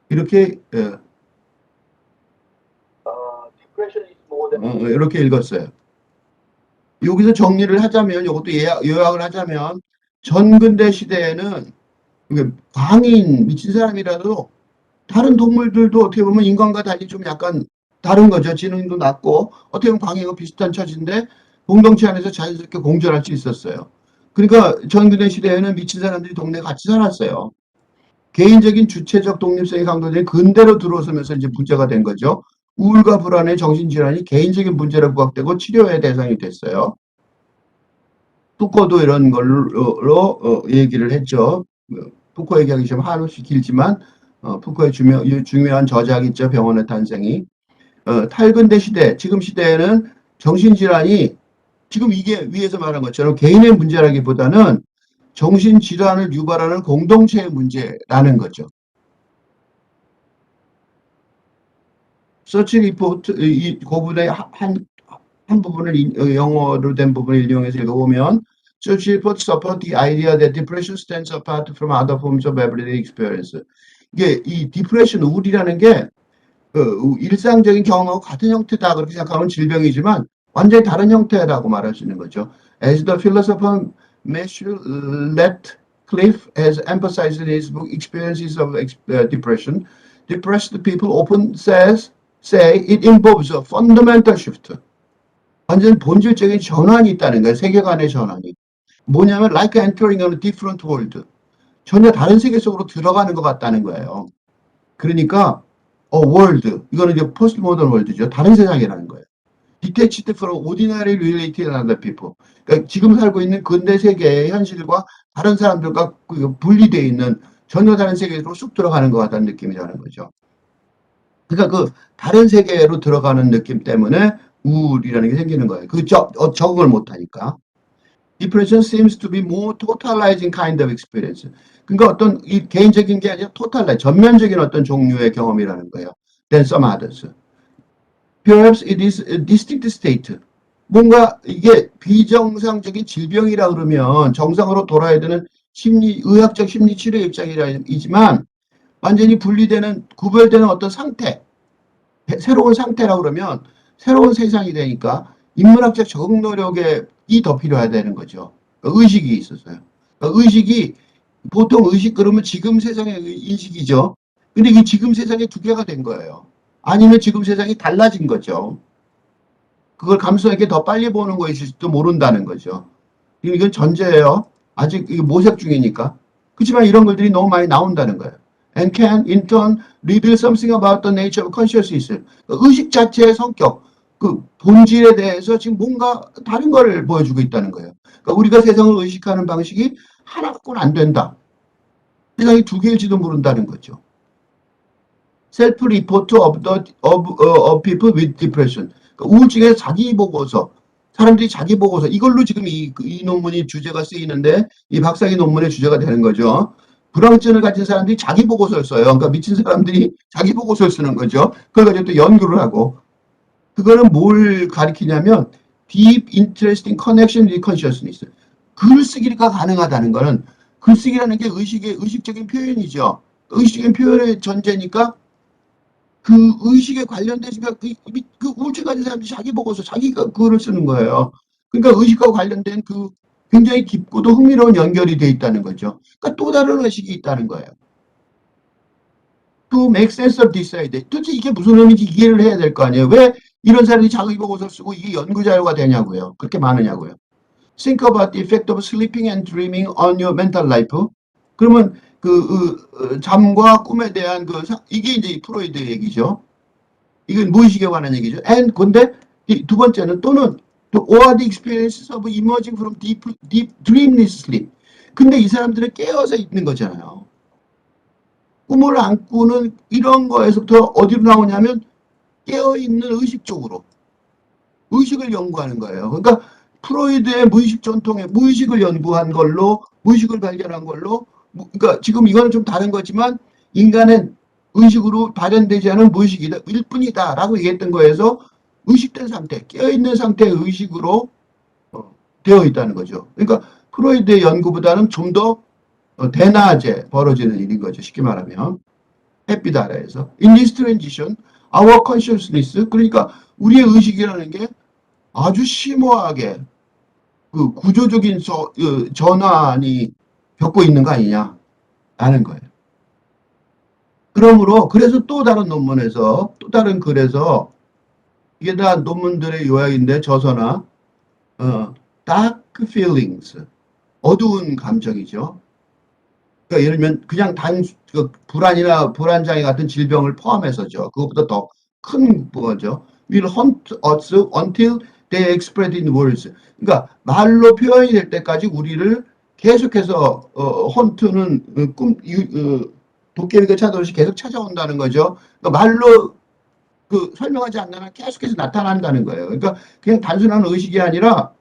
이렇게 이렇게 읽었어요. 여기서 정리를 하자면, 이것도 요약을 하자면, 전근대 시대에는 광인, 미친 사람이라도 다른 동물들도 어떻게 보면 인간과 달리 좀 약간 다른 거죠. 지능도 낮고, 어떻게 보면 광인과 비슷한 처지인데, 공동체 안에서 자연스럽게 공존할 수 있었어요. 그러니까 전근대 시대에는 미친 사람들이 동네에 같이 살았어요. 개인적인 주체적 독립성이 강조된 근대로 들어서면서 이제 문제가 된 거죠. 우울과 불안의 정신질환이 개인적인 문제로 부각되고 치료의 대상이 됐어요. 푸코도 이런 걸로 얘기를 했죠. 푸코 얘기하기 좀 한없이 길지만 푸코의 중요한 저작 있죠. 병원의 탄생이. 탈근대 시대, 지금 시대에는 정신질환이 지금 이게 위에서 말한 것처럼 개인의 문제라기보다는 정신질환을 유발하는 공동체의 문제라는 거죠. 서치 리포트 이 고분의 한 부분을 영어로 된 부분을 인용해서 읽어보면 Search reports support the idea that depression stands apart from other forms of everyday experience. 이게 이 디프레션 우울이라는 게 일상적인 경험하고 같은 형태다 그렇게 생각하면 질병이지만 완전히 다른 형태라고 말할 수 있는 거죠. As the philosopher Matthew Ratcliffe has emphasized in his book Experiences of Depression, depressed people often say it involves a fundamental shift. 완전 본질적인 전환이 있다는 거예요. 세계관의 전환이. 뭐냐면 like entering a different world. 전혀 다른 세계 속으로 들어가는 것 같다는 거예요. 그러니까 world. 이거는 이제 포스트 모던 월드죠. 다른 세상이라는 거예요. detached from ordinary related other people. 그러니까 지금 살고 있는 근대 세계의 현실과 다른 사람들과 분리되어 있는 전혀 다른 세계로 쑥 들어가는 것 같다는 느낌이라는 거죠. 그러니까 그 다른 세계로 들어가는 느낌 때문에 우울이라는 게 생기는 거예요. 적응을 못하니까. Depression seems to be more totalizing kind of experience. 그러니까 어떤 이 개인적인 게 아니라 totalize, 전면적인 어떤 종류의 경험이라는 거예요. Than some others. Perhaps it is a distinct state. 뭔가 이게 비정상적인 질병이라 그러면 정상으로 돌아야 되는 의학적 심리 치료 입장이지만 완전히 분리되는, 구별되는 어떤 상태, 새로운 상태라고 그러면 새로운 세상이 되니까 인문학적 적응 노력이 더 필요해야 되는 거죠. 그러니까 의식이 있었어요. 그러니까 의식이 보통 의식 그러면 지금 세상의 인식이죠. 근데 이 지금 세상이 두 개가 된 거예요. 아니면 지금 세상이 달라진 거죠. 그걸 감수하게 더 빨리 보는 것일지도 모른다는 거죠. 이건 전제예요. 아직 모색 중이니까. 그렇지만 이런 것들이 너무 많이 나온다는 거예요. And can in turn reveal something about the nature of consciousness. 의식 자체의 성격, 그 본질에 대해서 지금 뭔가 다른 걸 보여주고 있다는 거예요. 그러니까 우리가 세상을 의식하는 방식이 하나 갖고는 안 된다. 세상이 두 개일지도 모른다는 거죠. Self report of people with depression. 그러니까 우울증에서 자기 보고서, 사람들이 자기 보고서, 이걸로 지금 이 논문이 주제가 쓰이는데 이 박사기 논문의 주제가 되는 거죠. 불황증을 가진 사람들이 자기 보고서를 써요. 그러니까 미친 사람들이 자기 보고서를 쓰는 거죠. 그걸 가지고 또 연구를 하고. 그거는 뭘 가리키냐면 deep interesting connection with consciousness. 글쓰기가 가능하다는 거는, 글쓰기라는 게 의식적인 표현이죠. 의식적인 표현의 전제니까 그 의식에 관련된 그 우울증 가진 사람들이 자기 보고서 자기가 글을 쓰는 거예요. 그러니까 의식과 관련된 그 굉장히 깊고도 흥미로운 연결이 돼 있다는 거죠. 그러니까 또 다른 의식이 있다는 거예요. To make sense of this idea. 도대체 이게 무슨 의미인지 이해를 해야 될 거 아니에요. 왜 이런 사람이 자기 보고서 쓰고 이게 연구 자료가 되냐고요. 그렇게 많으냐고요. Think about the effect of sleeping and dreaming on your mental life. 그러면 잠과 꿈에 대한 이게 이제 프로이드 얘기죠. 이건 무의식에 관한 얘기죠. And 근데 두 번째는 또는 or the experiences of emerging from deep dreamless sleep. 근데 이 사람들은 깨어서 있는 거잖아요. 꿈을 안 꾸는 이런 거에서부터 어디로 나오냐면 깨어있는 의식 쪽으로 의식을 연구하는 거예요. 그러니까 프로이드의 무의식 전통에 무의식을 연구한 걸로 무의식을 발견한 걸로 그러니까 지금 이거는 좀 다른 거지만 인간은 의식으로 발현되지 않은 무의식이다 일 뿐이다라고 얘기했던 거에서 의식된 상태, 깨어있는 상태의 의식으로 되어 있다는 거죠. 그러니까 프로이드의 연구보다는 좀 더 대낮에 벌어지는 일인 거죠. 쉽게 말하면 햇빛 아래에서 in this transition, our consciousness 그러니까 우리의 의식이라는 게 아주 심오하게 그 구조적인 전환이 겪고 있는 거 아니냐 라는 거예요. 그러므로 그래서 또 다른 논문에서 또 다른 글에서 이게 다 논문들의 요약인데 저서나 dark feelings 어두운 감정이죠. 그러니까 예를 들면 그냥 불안이나 불안장애 같은 질병을 포함해서죠. 그것보다 더 큰 거죠. will haunt us until they express in words. 그러니까 말로 표현이 될 때까지 우리를 계속해서 헌트는 도깨비가 찾아오듯이 계속 찾아온다는 거죠. 그러니까 말로 설명하지 않는 한 계속해서 나타난다는 거예요. 그러니까 그냥 단순한 의식이 아니라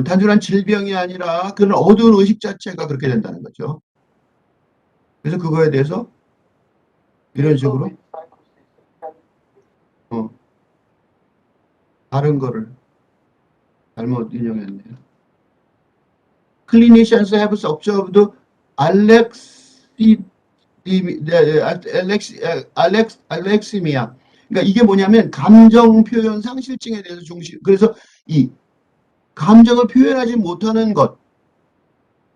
단순한 질병이 아니라 그런 어두운 의식 자체가 그렇게 된다는 거죠. 그래서 그거에 대해서 이런 식으로 어, 다른 거를 잘못 인용했네요. Clinicians have observed 알렉시미아. 그러니까 이게 뭐냐면 감정 표현 상실증에 대해서 그래서 이 감정을 표현하지 못하는 것,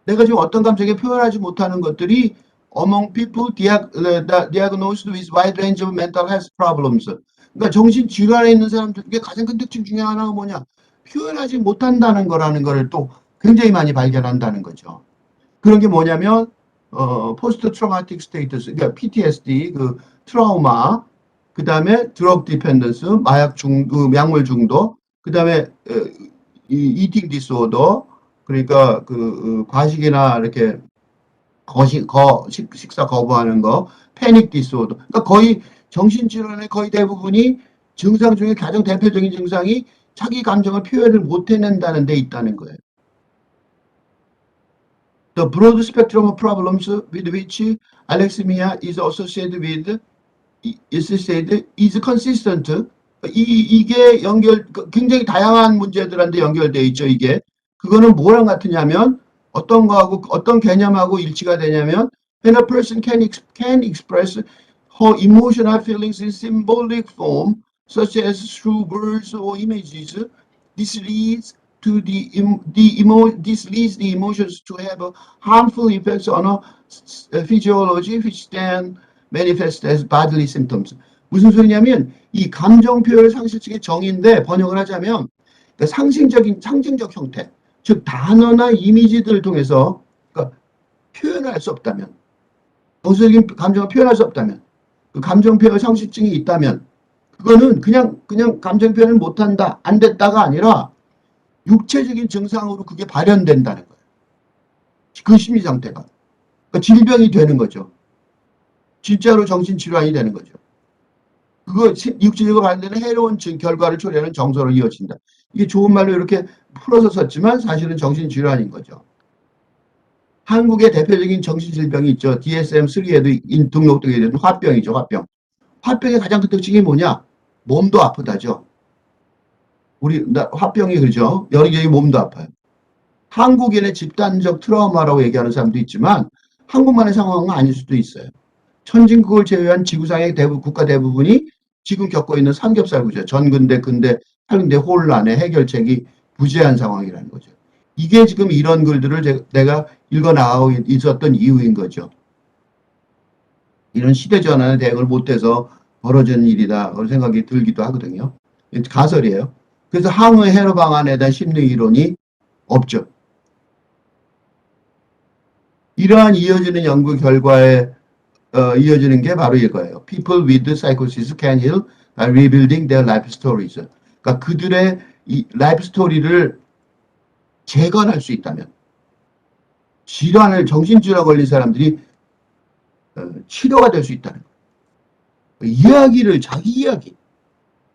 내가 지금 어떤 감정에 표현하지 못하는 것들이 among people diagnosed with wide range of mental health problems. 그러니까 정신 질환에 있는 사람들 중에 가장 큰 특징 중에 하나가 뭐냐? 표현하지 못한다는 거라는 거를 또 굉장히 많이 발견한다는 거죠. 그런 게 뭐냐면 포스트 트라우마틱 스테이터스, 그러니까 PTSD, 그 트라우마, 그 다음에 드럭 디펜던스, 약물 중독, 그 다음에 이팅 디스오더, 그러니까 과식이나 이렇게 식사 거부하는 거, 패닉 디스오더. 그러니까 거의 정신질환의 거의 대부분이 증상 중에 가장 대표적인 증상이 자기 감정을 표현을 못 해낸다는 데 있다는 거예요. The broad spectrum of problems with which alexithymia is associated is consistent. 이게 굉장히 다양한 문제들한테 연결되어 있죠, 이게. 그거는 뭐랑 같으냐면, 어떤 개념하고 일치가 되냐면, when a person can express her emotional feelings in symbolic form, such as through words or images, this leads the emotions to have harmful effects on a physiology, which then manifest as bodily symptoms. 무슨 소리냐면 이 감정 표현 상실증의 정의인데 번역을 하자면 그러니까 상징적 형태, 즉 단어나 이미지들을 통해서 그러니까 표현을 할 수 없다면, 정서적인 감정을 표현할 수 없다면, 그 감정 표현 상실증이 있다면 그거는 그냥 감정 표현을 못한다, 안 됐다가 아니라 육체적인 증상으로 그게 발현된다는 거예요. 그 심리 상태가. 그러니까 질병이 되는 거죠. 진짜로 정신질환이 되는 거죠. 그거 육체적으로 발현되는 해로운 결과를 초래하는 정서로 이어진다. 이게 좋은 말로 이렇게 풀어서 썼지만 사실은 정신질환인 거죠. 한국의 대표적인 정신질병이 있죠. DSM-3에도 등록되게 되는 화병이죠. 화병의 가장 큰 특징이 뭐냐? 몸도 아프다죠. 화병이 그러죠. 여기저기 몸도 아파요. 한국인의 집단적 트라우마라고 얘기하는 사람도 있지만 한국만의 상황은 아닐 수도 있어요. 선진국을 제외한 지구상의 국가 대부분이 지금 겪고 있는 삼겹살 구조, 전근대, 근대, 탈근대 혼란의 해결책이 부재한 상황이라는 거죠. 이게 지금 이런 글들을 내가 읽어나가고 있었던 이유인 거죠. 이런 시대전환에 대응을 못해서 벌어진 일이다 그런 생각이 들기도 하거든요. 가설이에요. 그래서 항의 해로 방안에 대한 심리 이론이 없죠. 이러한 이어지는 연구 결과에 이어지는 게 바로 이거예요. People with psychosis can heal by rebuilding their life stories. 그러니까 그들의 이 라이프 스토리를 재건할 수 있다면, 정신질환 걸린 사람들이 치료가 될 수 있다는 거예요. 이야기를, 자기 이야기,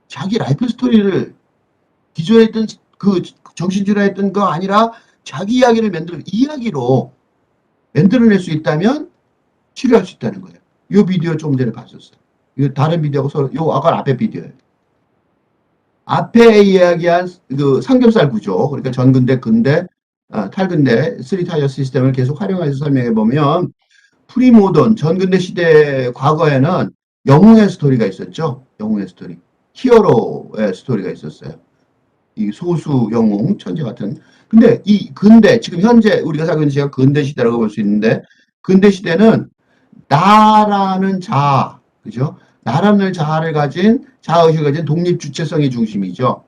자기 라이프 스토리를 기존에 했던 그 정신질환 했던 거 아니라 자기 이야기를 이야기로 만들어낼 수 있다면 치료할 수 있다는 거예요. 이 비디오 좀 전에 봤었어요. 이거 다른 비디오하고 서로, 요 아까 앞에 비디오예요. 앞에 이야기한 그 삼겹살 구조, 그러니까 전근대, 근대, 탈근대, 3타이어 시스템을 계속 활용해서 설명해 보면 프리모던, 전근대 시대 과거에는 영웅의 스토리가 있었죠. 영웅의 스토리. 히어로의 스토리가 있었어요. 이 소수 영웅, 천재 같은. 근데 이 근대, 지금 현재 우리가 살고 있는 시대가 근대 시대라고 볼 수 있는데, 근대 시대는 나라는 자아, 그죠? 나라는 자아를 가진, 자아의식을 가진 독립 주체성이 중심이죠.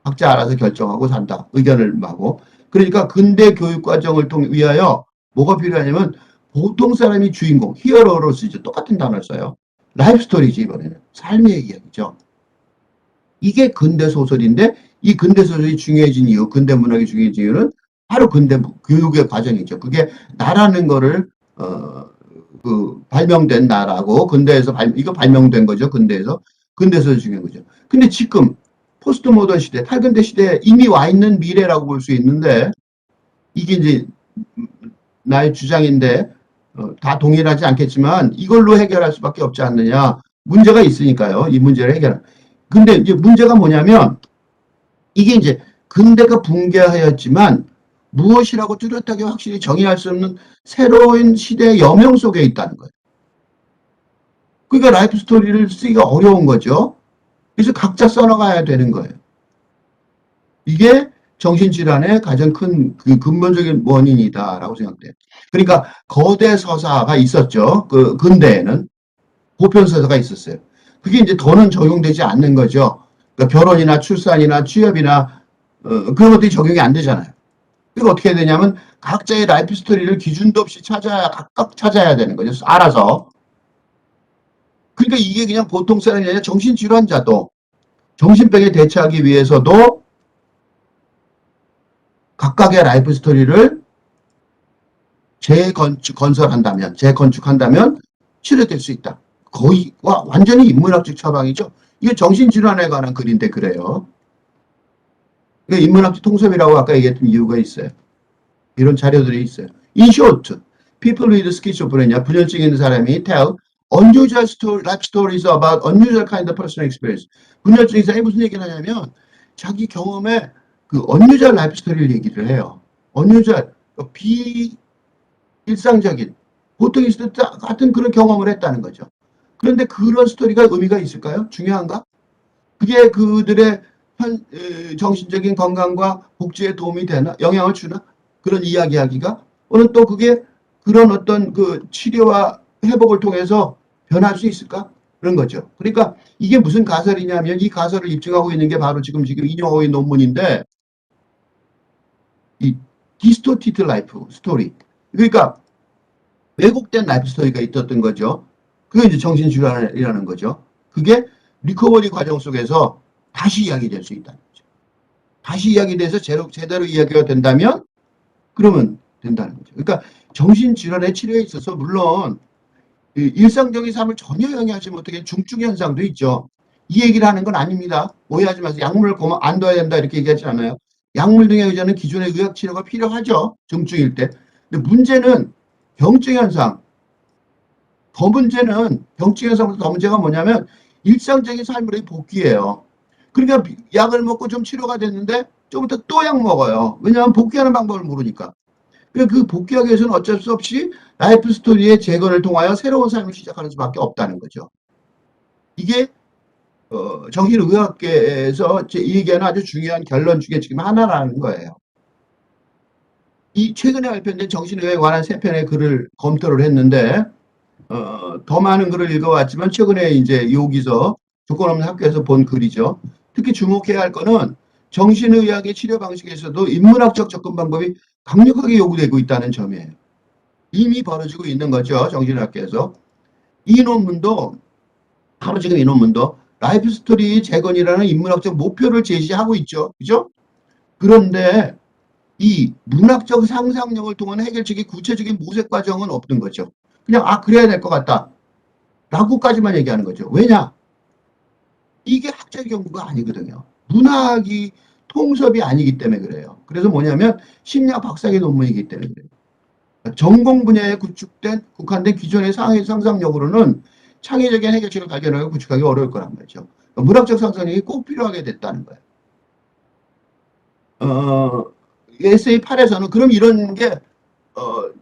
각자 알아서 결정하고 산다. 의견을 하고. 그러니까 근대 교육 과정을 위하여 뭐가 필요하냐면 보통 사람이 주인공, 히어로로 쓰죠. 똑같은 단어를 써요. 라이프 스토리지, 이번에는. 삶의 이야기죠. 이게 근대 소설인데 이 근대 소설이 중요해진 이유, 근대 문학이 중요해진 이유는 바로 근대 교육의 과정이죠. 그게 나라는 거를 발명된 나라고 근대에서 이거 발명된 거죠. 근대에서 중요한 거죠. 근데 지금 포스트 모던 시대, 탈근대 시대에 이미 와 있는 미래라고 볼 수 있는데 이게 이제 나의 주장인데 다 동일하지 않겠지만 이걸로 해결할 수밖에 없지 않느냐. 문제가 있으니까요. 이 문제를 해결. 근데 이제 문제가 뭐냐면 이게 이제 근대가 붕괴하였지만 무엇이라고 뚜렷하게 확실히 정의할 수 없는 새로운 시대의 여명 속에 있다는 거예요. 그러니까 라이프 스토리를 쓰기가 어려운 거죠. 그래서 각자 써나가야 되는 거예요. 이게 정신질환의 가장 큰 그 근본적인 원인이다라고 생각돼요. 그러니까 거대 서사가 있었죠. 그 근대에는 보편 서사가 있었어요. 그게 이제 더는 적용되지 않는 거죠. 그러니까 결혼이나 출산이나 취업이나 그런 것들이 적용이 안 되잖아요. 그러니까 어떻게 해야 되냐면 각자의 라이프 스토리를 기준도 없이 각각 찾아야 되는 거죠. 알아서. 그러니까 이게 그냥 보통 사람이 아니라 정신질환자도 정신병에 대처하기 위해서도 각각의 라이프 스토리를 재건축한다면 치료될 수 있다. 거의 완전히 인문학적 처방이죠. 이게 정신질환에 관한 글인데 그래요. 그러니까 인문학적 통섭이라고 아까 얘기했던 이유가 있어요. 이런 자료들이 있어요. In short, people with schizophrenia, 분열증 있는 사람이 tell unusual life stories about unusual kind of personal experience. 분열증 있는 사람이 무슨 얘기를 하냐면 자기 경험에 그 unusual life story를 얘기를 해요. unusual, 비일상적인, 보통 있을 때 같은 그런 경험을 했다는 거죠. 그런데 그런 스토리가 의미가 있을까요? 중요한가? 그게 그들의 정신적인 건강과 복지에 도움이 되나? 영향을 주나? 그런 이야기하기가? 오늘 또 그게 그런 어떤 그 치료와 회복을 통해서 변할 수 있을까? 그런 거죠. 그러니까 이게 무슨 가설이냐면 이 가설을 입증하고 있는 게 바로 지금 인용하고 있는 논문인데 이 디스토티드 라이프 스토리. 그러니까 왜곡된 라이프 스토리가 있었던 거죠. 그게 이제 정신질환이라는 거죠. 그게 리커버리 과정 속에서 다시 이야기될 수 있다는 거죠. 다시 이야기돼서 제대로 이야기가 된다면 그러면 된다는 거죠. 그러니까 정신질환의 치료에 있어서 물론 일상적인 삶을 전혀 영향하지 못하게 중증 현상도 있죠. 이 얘기를 하는 건 아닙니다. 오해하지 마세요. 약물을 안 둬야 된다 이렇게 얘기하지 않아요. 약물 등의 의자는 기존의 의학 치료가 필요하죠. 중증일 때. 근데 문제는 병증 현상, 병증 현상보다 더 문제가 뭐냐면 일상적인 삶으로의 복귀예요. 그러니까 약을 먹고 좀 치료가 됐는데 좀 이따 또 약 먹어요. 왜냐하면 복귀하는 방법을 모르니까. 그 복귀하기 위해서는 어쩔 수 없이 라이프 스토리의 재건을 통하여 새로운 삶을 시작하는 수밖에 없다는 거죠. 이게 정신의학계에서 얘기하는 아주 중요한 결론 중에 지금 하나라는 거예요. 이 최근에 발표된 정신의학에 관한 3편의 글을 검토를 했는데 더 많은 글을 읽어왔지만 최근에 이제 여기서 조건 없는 학교에서 본 글이죠. 특히 주목해야 할 거는 정신의학의 치료 방식에서도 인문학적 접근 방법이 강력하게 요구되고 있다는 점이에요. 이미 벌어지고 있는 거죠. 정신의학계에서. 이 논문도 바로 지금 이 논문도 라이프 스토리 재건이라는 인문학적 목표를 제시하고 있죠. 그죠? 그런데 이 문학적 상상력을 통한 해결책이 구체적인 모색 과정은 없는 거죠. 그냥 그래야 될 것 같다 라고까지만 얘기하는 거죠. 왜냐? 이게 학적 연구가 아니거든요. 문학이 통섭이 아니기 때문에 그래요. 그래서 뭐냐면 심리학 박사학위 논문이기 때문에 그래요. 전공 분야에 국한된 기존의 상상력으로는 창의적인 해결책을 발견하고 구축하기 어려울 거란 말이죠. 문학적 상상력이 꼭 필요하게 됐다는 거예요. 에세이 8에서는 그럼 이런 게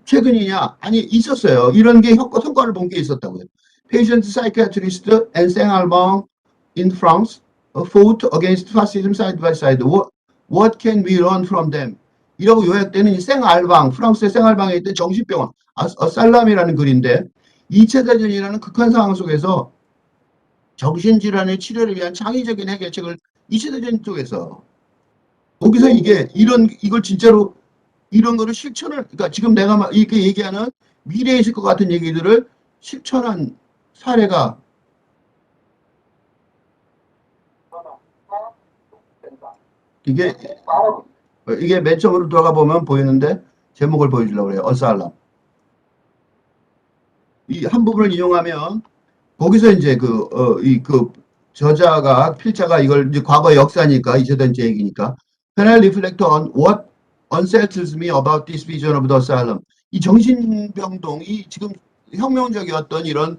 최근이냐? 아니, 있었어요. 이런 게 성과를 본 게 있었다고요. Patient psychiatrist and Saint-Albin in France fought against fascism side by side. What can we learn from them? 이라고 요약되는 이 생알방, 프랑스의 생알방에 있던 정신병원, 살람이라는 글인데 2차 대전이라는 극한 상황 속에서 정신질환의 치료를 위한 창의적인 해결책을 2차 대전 쪽에서 거기서 이걸 진짜로 이런 거를 실천을, 그러니까 지금 내가 이렇게 얘기하는 미래에 있을 것 같은 얘기들을 실천한 사례가 이게 맨 처음으로 들어가 보면 보이는데 제목을 보여주려고 그래요. 어살람. 이 한 부분을 인용하면 거기서 이제 저자가 필자가 이걸 이제 과거 역사니까 이제된 제 얘기니까 When I reflect on what unsettles me about this vision of the asylum. 이 정신병동이 지금 혁명적이었던 이런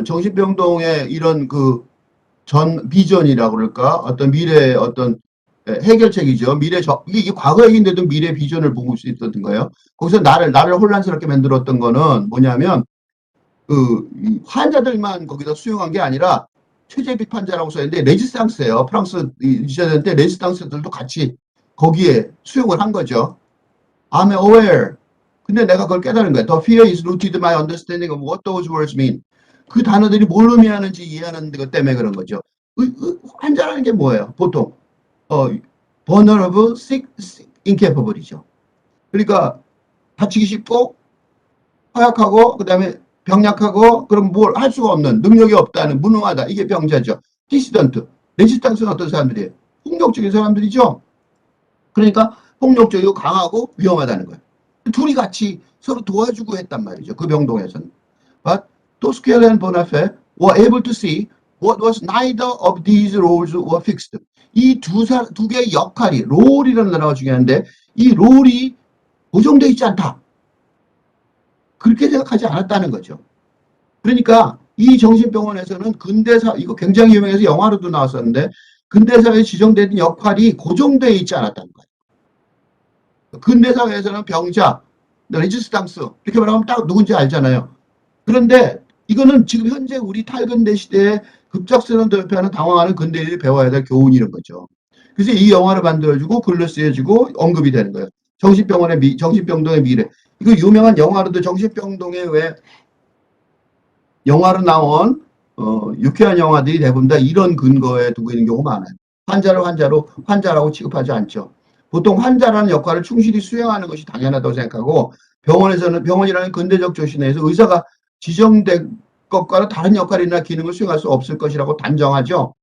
정신병동의 이런 전 비전이라고 그럴까? 어떤 미래의 어떤 해결책이죠. 이게 과거 얘기인데도 미래 비전을 보고 수 있었던 거예요. 거기서 나를 혼란스럽게 만들었던 거는 뭐냐면 환자들만 거기다 수용한 게 아니라 체제 비판자라고 써있는데 레지스탕스예요. 프랑스 이전 때 레지스탕스들도 같이 거기에 수용을 한 거죠. I'm aware. 근데 내가 그걸 깨달은 거야. The fear is rooted in my understanding of what those words mean. 그 단어들이 뭘 의미하는지 이해하는 것 때문에 그런 거죠. 환자라는 게 뭐예요? 보통 vulnerable, sick, incapable이죠. 그러니까 다치기 쉽고 허약하고 그다음에 병약하고 그럼 뭘 할 수가 없는 능력이 없다는 무능하다. 이게 병자죠. 디시던트. 레지스탕스는 어떤 사람들이에요? 폭력적인 사람들이죠. 그러니까 폭력적이고 강하고 위험하다는 거예요. 둘이 같이 서로 도와주고 했단 말이죠. 그 병동에서는. But Tosquelle and Bonafé were able to see what was neither of these roles were fixed. 이 두 개의 역할이 롤이라는 단어가 중요한데 이 롤이 고정되어 있지 않다. 그렇게 생각하지 않았다는 거죠. 그러니까 이 정신병원에서는 근대사, 이거 굉장히 유명해서 영화로도 나왔었는데 근대사회에 지정된 역할이 고정되어 있지 않았다는 거예요. 근대사회에서는 병자, 레지스탕스 이렇게 말하면 딱 누군지 알잖아요. 그런데 이거는 지금 현재 우리 탈근대 시대에 급작스러운 돌파하는 당황하는 근대인들이 배워야 될 교훈이 이런 거죠. 그래서 이 영화를 만들어주고 글로 쓰여지고 언급이 되는 거예요. 정신병동의 미래. 이거 유명한 영화로도 정신병동의 왜 영화로 나온 유쾌한 영화들이 대부분 다 이런 근거에 두고 있는 경우가 많아요. 환자라고 취급하지 않죠. 보통 환자라는 역할을 충실히 수행하는 것이 당연하다고 생각하고 병원이라는 근대적 조신에서 의사가 지정된 것과는 다른 역할이나 기능을 수행할 수 없을 것이라고 단정하죠.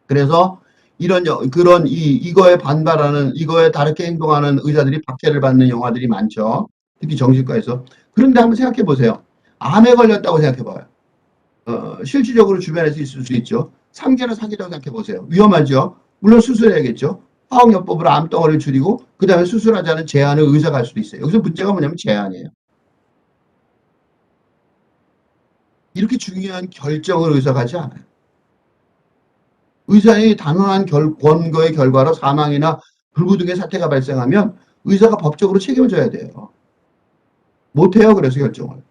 그래서 이거에 반발하는, 이거에 다르게 행동하는 의사들이 박해를 받는 영화들이 많죠. 특히 정신과에서. 그런데 한번 생각해 보세요. 암에 걸렸다고 생각해 봐요. 실질적으로 주변에서 있을 수 있죠. 상제나 사기라고 생각해 보세요. 위험하죠. 물론 수술해야겠죠. 화학요법으로 암덩어리를 줄이고 그 다음에 수술하자는 제안을 의사가 할 수도 있어요. 여기서 문제가 뭐냐면 제안이에요. 이렇게 중요한 결정을 의사가 하지 않아요. 의사의 단호한 권고의 결과로 사망이나 불구등의 사태가 발생하면 의사가 법적으로 책임을 져야 돼요. 못해요. 그래서 결정을.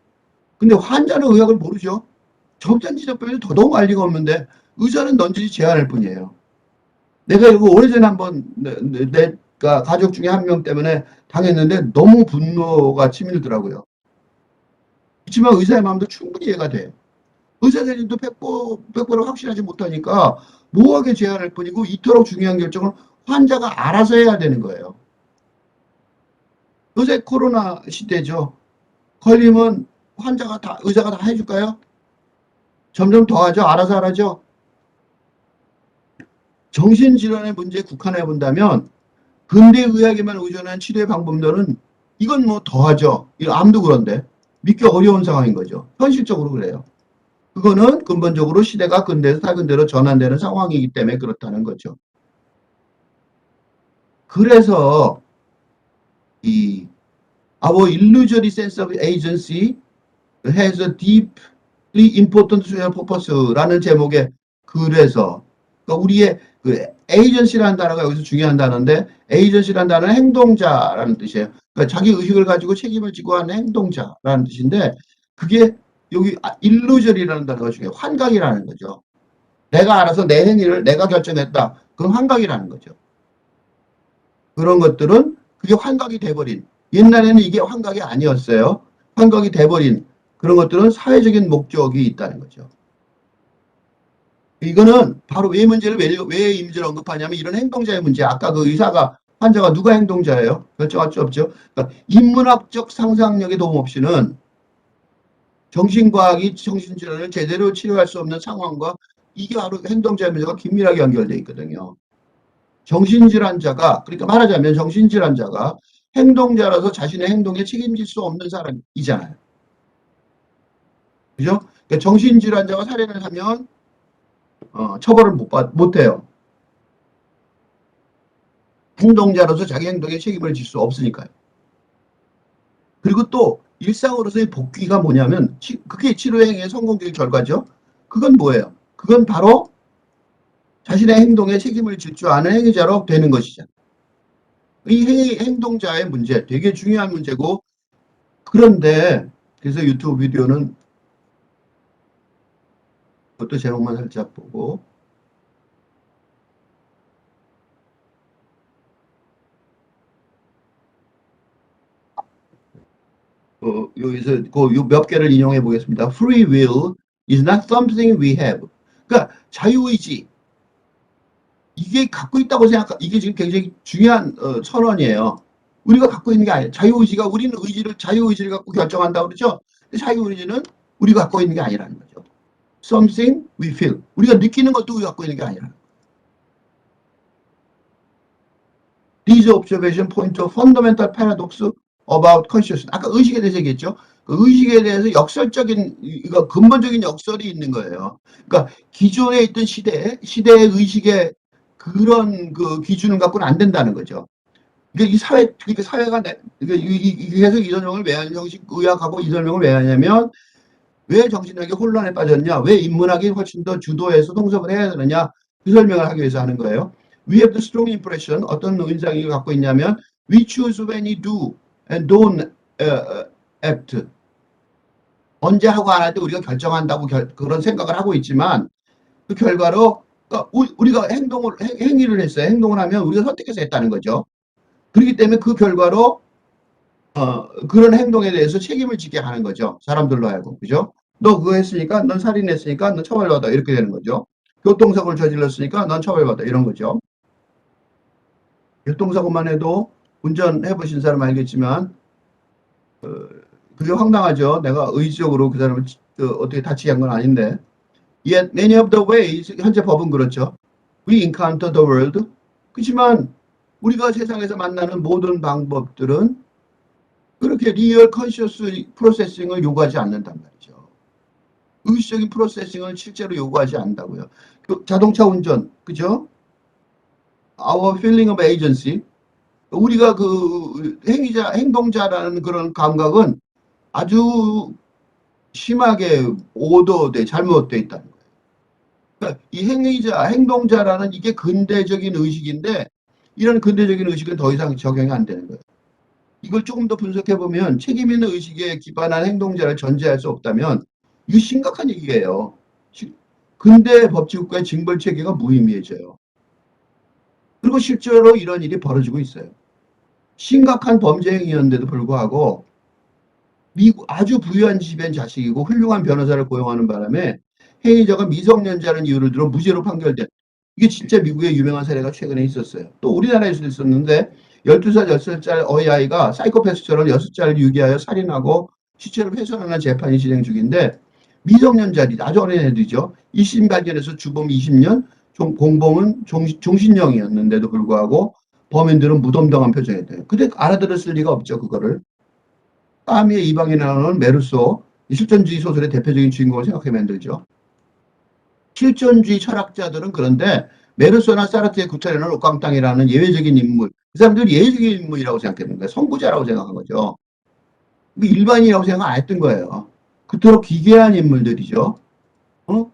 근데 환자는 의학을 모르죠. 접잔지접병에서 더더욱 알 리가 없는데 의사는 넌지시 제안할 뿐이에요. 내가 이거 오래전에 한번 내가 가족 중에 한 명 때문에 당했는데 너무 분노가 치밀더라고요. 그렇지만 의사의 마음도 충분히 이해가 돼요. 의사들도 100% 확실하지 못하니까 모호하게 제안할 뿐이고 이토록 중요한 결정을 환자가 알아서 해야 되는 거예요. 요새 코로나 시대죠. 걸리면 의사가 다 해줄까요? 점점 더 하죠. 알아서 하죠. 정신질환의 문제에 국한해 본다면 근대 의학에만 의존한 치료의 방법론은 이건 뭐 더하죠. 암도 그런데 믿기 어려운 상황인 거죠. 현실적으로 그래요. 그거는 근본적으로 시대가 근대에서 탈근대로 전환되는 상황이기 때문에 그렇다는 거죠. 그래서 이 Our illusory sense of agency has a deeply important social purpose라는 제목의 글에서 그러니까 우리의 그 agency라는 단어가 여기서 중요한 단어인데 agency라는 단어는 행동자라는 뜻이에요. 그러니까 자기 의식을 가지고 책임을 지고 하는 행동자라는 뜻인데 그게 여기 illusory라는 단어가 중요해요. 환각이라는 거죠. 내가 알아서 내 행위를 내가 결정했다. 그건 환각이라는 거죠. 그런 것들은 그게 환각이 돼버린 옛날에는 이게 환각이 아니었어요. 환각이 돼버린 그런 것들은 사회적인 목적이 있다는 거죠. 이거는 바로 왜 문제를 왜 이 문제를 언급하냐면 이런 행동자의 문제. 아까 그 의사가 환자가 누가 행동자예요? 결정할 수 없죠. 그러니까 인문학적 상상력의 도움 없이는 정신과학이 정신질환을 제대로 치료할 수 없는 상황과 이게 바로 행동자의 문제가 긴밀하게 연결되어 있거든요. 정신질환자가 그러니까 말하자면 정신질환자가 행동자라서 자신의 행동에 책임질 수 없는 사람이잖아요. 그죠? 그러니까 정신질환자가 살인을 하면 처벌을 못해요. 행동자로서 자기 행동에 책임을 질 수 없으니까요. 그리고 또 일상으로서의 복귀가 뭐냐면 그게 치료행위의 성공적인 결과죠. 그건 뭐예요? 그건 바로 자신의 행동에 책임을 질 줄 아는 행위자로 되는 것이죠. 이 행동자의 문제 되게 중요한 문제고 그런데 그래서 유튜브 비디오는 그것도 제목만 살짝 보고 여기서 몇 개를 인용해 보겠습니다. Free will is not something we have. 그러니까 자유의지 이게 갖고 있다고 이게 지금 굉장히 중요한 선언이에요. 우리가 갖고 있는 게 아니에요. 자유의지가 우리는 자유의지를 갖고 결정한다고 그러죠. 자유의지는 우리가 갖고 있는 게 아니라는 거죠. Something we feel. 우리가 느끼는 것도 우리가 갖고 있는 게 아니라는 거죠. These observations point to a fundamental paradox about consciousness. 아까 의식에 대해서 얘기했죠. 그 의식에 대해서 이거 근본적인 역설이 있는 거예요. 그러니까 기존에 있던 시대의 의식의 그런 그 기준을 갖고는 안 된다는 거죠. 그러니까 사회가 계속 이 설명을 왜 하냐, 정신의학하고 이 설명을 왜 하냐면 왜 정신학이 혼란에 빠졌냐, 왜 인문학이 훨씬 더 주도해서 통섭을 해야 되느냐 그 설명을 하기 위해서 하는 거예요. We have the strong impression 어떤 인상을 갖고 있냐면 we choose when we do and don't act. 언제 하고 안 할 때 우리가 결정한다고 그런 생각을 하고 있지만 그 결과로 그러니까 우리가 행위를 했어요. 행동을 하면 우리가 선택해서 했다는 거죠. 그렇기 때문에 그 결과로 그런 행동에 대해서 책임을 지게 하는 거죠. 사람들로 하여금. 그죠? 너 그거 했으니까, 넌 살인했으니까, 넌 처벌받아. 이렇게 되는 거죠. 교통사고를 저질렀으니까, 넌 처벌받아. 이런 거죠. 교통사고만 해도 운전해보신 사람 알겠지만, 그게 황당하죠. 내가 의지적으로 그 사람을 어떻게 다치게 한 건 아닌데. Yet many of the ways, 현재 법은 그렇죠. We encounter the world. 그렇지만 우리가 세상에서 만나는 모든 방법들은 그렇게 리얼 컨셔스 프로세싱을 요구하지 않는단 말이죠. 의식적인 프로세싱을 실제로 요구하지 않는다고요. 자동차 운전, 그죠? Our feeling of agency. 우리가 그 행동자라는 그런 감각은 아주 심하게 잘못되어 있다는 거예요. 그러니까 이 행동자라는 이게 근대적인 의식인데 이런 근대적인 의식은 더 이상 적용이 안 되는 거예요. 이걸 조금 더 분석해보면 책임 있는 의식에 기반한 행동자를 전제할 수 없다면 이거 심각한 얘기예요. 근대 법치국가의 징벌체계가 무의미해져요. 그리고 실제로 이런 일이 벌어지고 있어요. 심각한 범죄 행위였는데도 불구하고 미국 아주 부유한 집엔 자식이고 훌륭한 변호사를 고용하는 바람에 행위자가 미성년자라는 이유를 들어 무죄로 판결된 이게 진짜 미국의 유명한 사례가 최근에 있었어요. 또 우리나라에서도 있었는데 12살, 10살짜리 어린아이가 사이코패스처럼 6살을 유기하여 살인하고 시체를 훼손하는 재판이 진행 중인데 미성년자리 아주 어린 애들이죠. 1심 발견해서 주범 20년, 공범은 종신형이었는데도 불구하고 범인들은 무덤덤한 표정이었대요. 근데 알아들었을 리가 없죠, 그거를. 까미의 이방인에 나오는 메르소, 실존주의 소설의 대표적인 주인공을 생각해 만들죠. 실존주의 철학자들은 그런데 메르소나 사르트의 구테르는 옥강땅이라는 예외적인 인물, 그 사람들은 예외적인 인물이라고 생각했는 거예요. 선구자라고 생각한 거죠. 일반인이라고 생각 안 했던 거예요. 그토록 기괴한 인물들이죠. 어?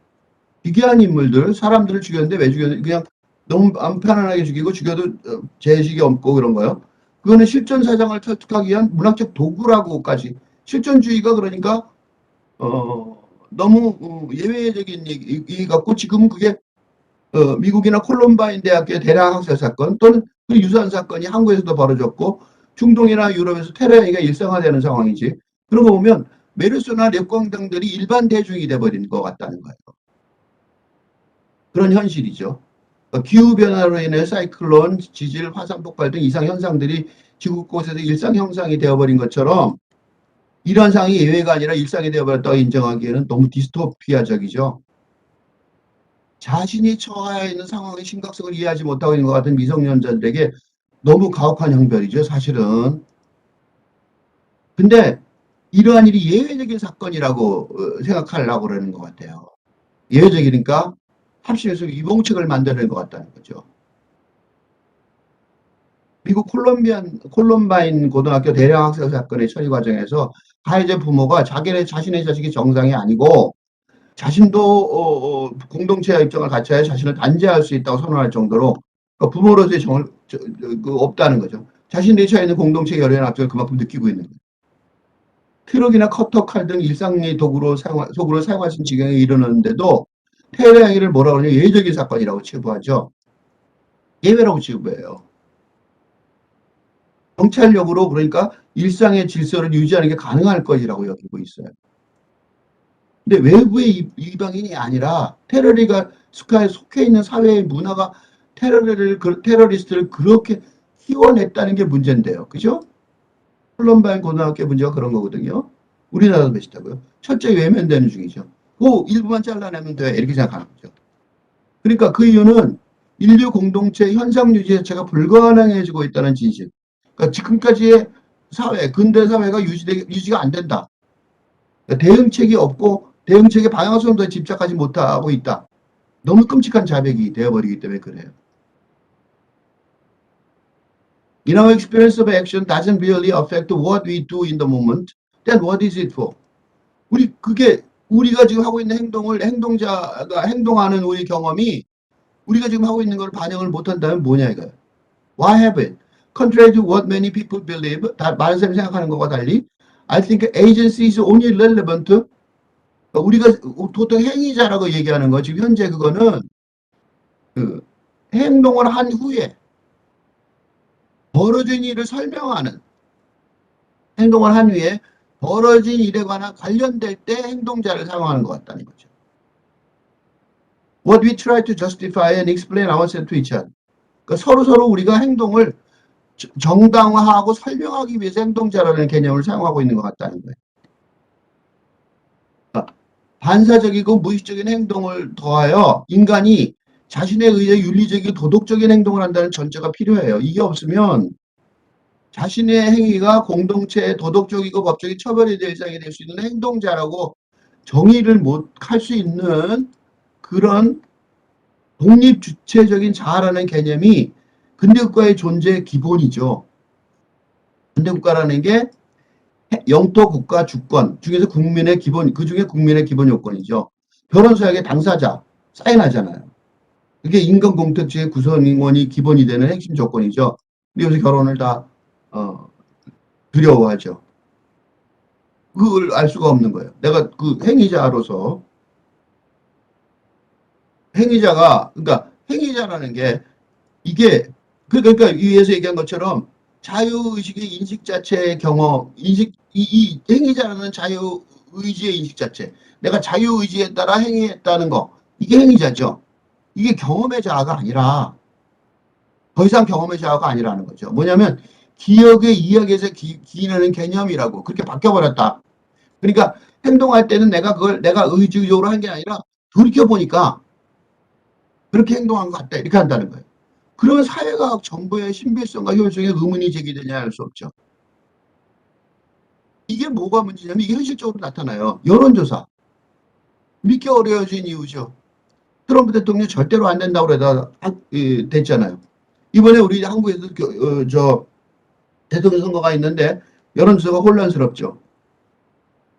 기괴한 인물들, 사람들을 죽였는데 왜 죽였는지 그냥 너무 안 편안하게 죽이고 죽여도 죄의식이 없고 그런 거요. 그거는 실존 사상을 터득하기 위한 문학적 도구라고까지. 실존주의가 그러니까 너무 예외적인 얘기 같고 지금 그게 미국이나 콜럼바인 대학교의 대량 학살 사건 또는 그 유사한 사건이 한국에서도 벌어졌고 중동이나 유럽에서 테러 행위가 일상화되는 상황이지. 그런 거 보면 메르스나 랩광당들이 일반 대중이 돼버린 것 같다는 거예요. 그런 현실이죠. 기후변화로 인해 사이클론, 지질, 화산 폭발 등 이상 현상들이 지구 곳에서 일상 형상이 되어버린 것처럼 이런 상황이 예외가 아니라 일상이 되어버렸다고 인정하기에는 너무 디스토피아적이죠. 자신이 처해 있는 상황의 심각성을 이해하지 못하고 있는 것 같은 미성년자들에게 너무 가혹한 형벌이죠, 사실은. 근데 이러한 일이 예외적인 사건이라고 생각하려고 그러는 것 같아요. 예외적이니까 합심해서 위봉책을 만드는 것 같다는 거죠. 미국 콜럼바인 고등학교 대량 학살 사건의 처리 과정에서 가해자 부모가 자신의 자식이 정상이 아니고 자신도 공동체와 입장을 갖춰야 자신을 단죄할 수 있다고 선언할 정도로 그러니까 부모로서의 정을 없다는 거죠. 자신들이 처해 있는 공동체 열애의 압력을 그만큼 느끼고 있는 거예요. 트럭이나 커터, 칼 등 일상의 도구로 사용하신 지경에 이르는데도 테러 행위를 뭐라고 하냐 예외적인 사건이라고 치부하죠. 예외라고 치부해요. 경찰력으로 그러니까 일상의 질서를 유지하는 게 가능할 것이라고 여기고 있어요. 근데 외부의 이방인이 아니라 테러리가 속해 있는 사회의 문화가 테러리스트를 그렇게 키워냈다는 게 문제인데요. 그죠? 콜럼바인 고등학교 문제가 그런 거거든요. 우리나라도 비슷하고요. 철저히 외면되는 중이죠. 그 일부만 잘라내면 돼. 이렇게 생각하는 거죠. 그러니까 그 이유는 인류 공동체 현상 유지 자체가 불가능해지고 있다는 진실. 그러니까 지금까지의 사회, 근대 사회가 유지가 안 된다. 그러니까 대응책이 없고 대응책의 방향성도 집착하지 못하고 있다. 너무 끔찍한 자백이 되어버리기 때문에 그래요. In our experience of action doesn't really affect what we do in the moment. Then what is it for? 우리가 지금 하고 있는 행동자가 행동하는 우리 경험이 우리가 지금 하고 있는 걸 반영을 못한다면 뭐냐 이거예요. Why have it? Contrary to what many people believe, 많은 사람이 생각하는 것과 달리, I think agency is only relevant. 우리가 보통 행위자라고 얘기하는 거, 지금 현재 그거는 그 행동을 한 후에 벌어진 일을 설명하는 행동을 한 후에 벌어진 일에 관한 관련될 때 행동자를 사용하는 것 같다는 거죠. What we try to justify and explain ourselves to each other. 그러니까 서로 우리가 행동을 정당화하고 설명하기 위해서 행동자라는 개념을 사용하고 있는 것 같다는 거예요. 그러니까 반사적이고 무의식적인 행동을 더하여 인간이 자신에 의해 윤리적이고 도덕적인 행동을 한다는 전제가 필요해요. 이게 없으면 자신의 행위가 공동체의 도덕적이고 법적인 처벌의 대상이 될 수 있는 행동자라고 정의를 못 할 수 있는 그런 독립주체적인 자아라는 개념이 근대국가의 존재의 기본이죠. 근대국가라는 게 영토 국가 주권 중에서 국민의 기본, 그 중에 국민의 기본 요건이죠. 변호사에게 당사자 사인하잖아요. 그게 인권 공택지의 구성원이 기본이 되는 핵심 조건이죠. 근데 요새 결혼을 다 두려워하죠. 그걸 알 수가 없는 거예요. 내가 그 행위자로서 그러니까 행위자라는 게 이게 그러니까 위에서 얘기한 것처럼 자유의식의 인식 자체의 경험, 이 행위자라는 자유의지의 인식 자체. 내가 자유의지에 따라 행위했다는 거. 이게 행위자죠. 이게 경험의 자아가 아니라 더 이상 경험의 자아가 아니라는 거죠. 뭐냐면 기억의 이야기에서 기인하는 개념이라고 그렇게 바뀌어버렸다. 그러니까 행동할 때는 내가 의지적으로 한 게 아니라 돌이켜보니까 그렇게 행동한 것 같다. 이렇게 한다는 거예요. 그러면 사회과학 정보의 신빙성과 효율성에 의문이 제기되냐 할 수 없죠. 이게 뭐가 문제냐면 이게 현실적으로 나타나요. 여론조사. 믿기 어려워진 이유죠. 트럼프 대통령 절대로 안 된다고 그러다 됐잖아요. 이번에 우리 한국에도 대통령 선거가 있는데 여론조사가 혼란스럽죠.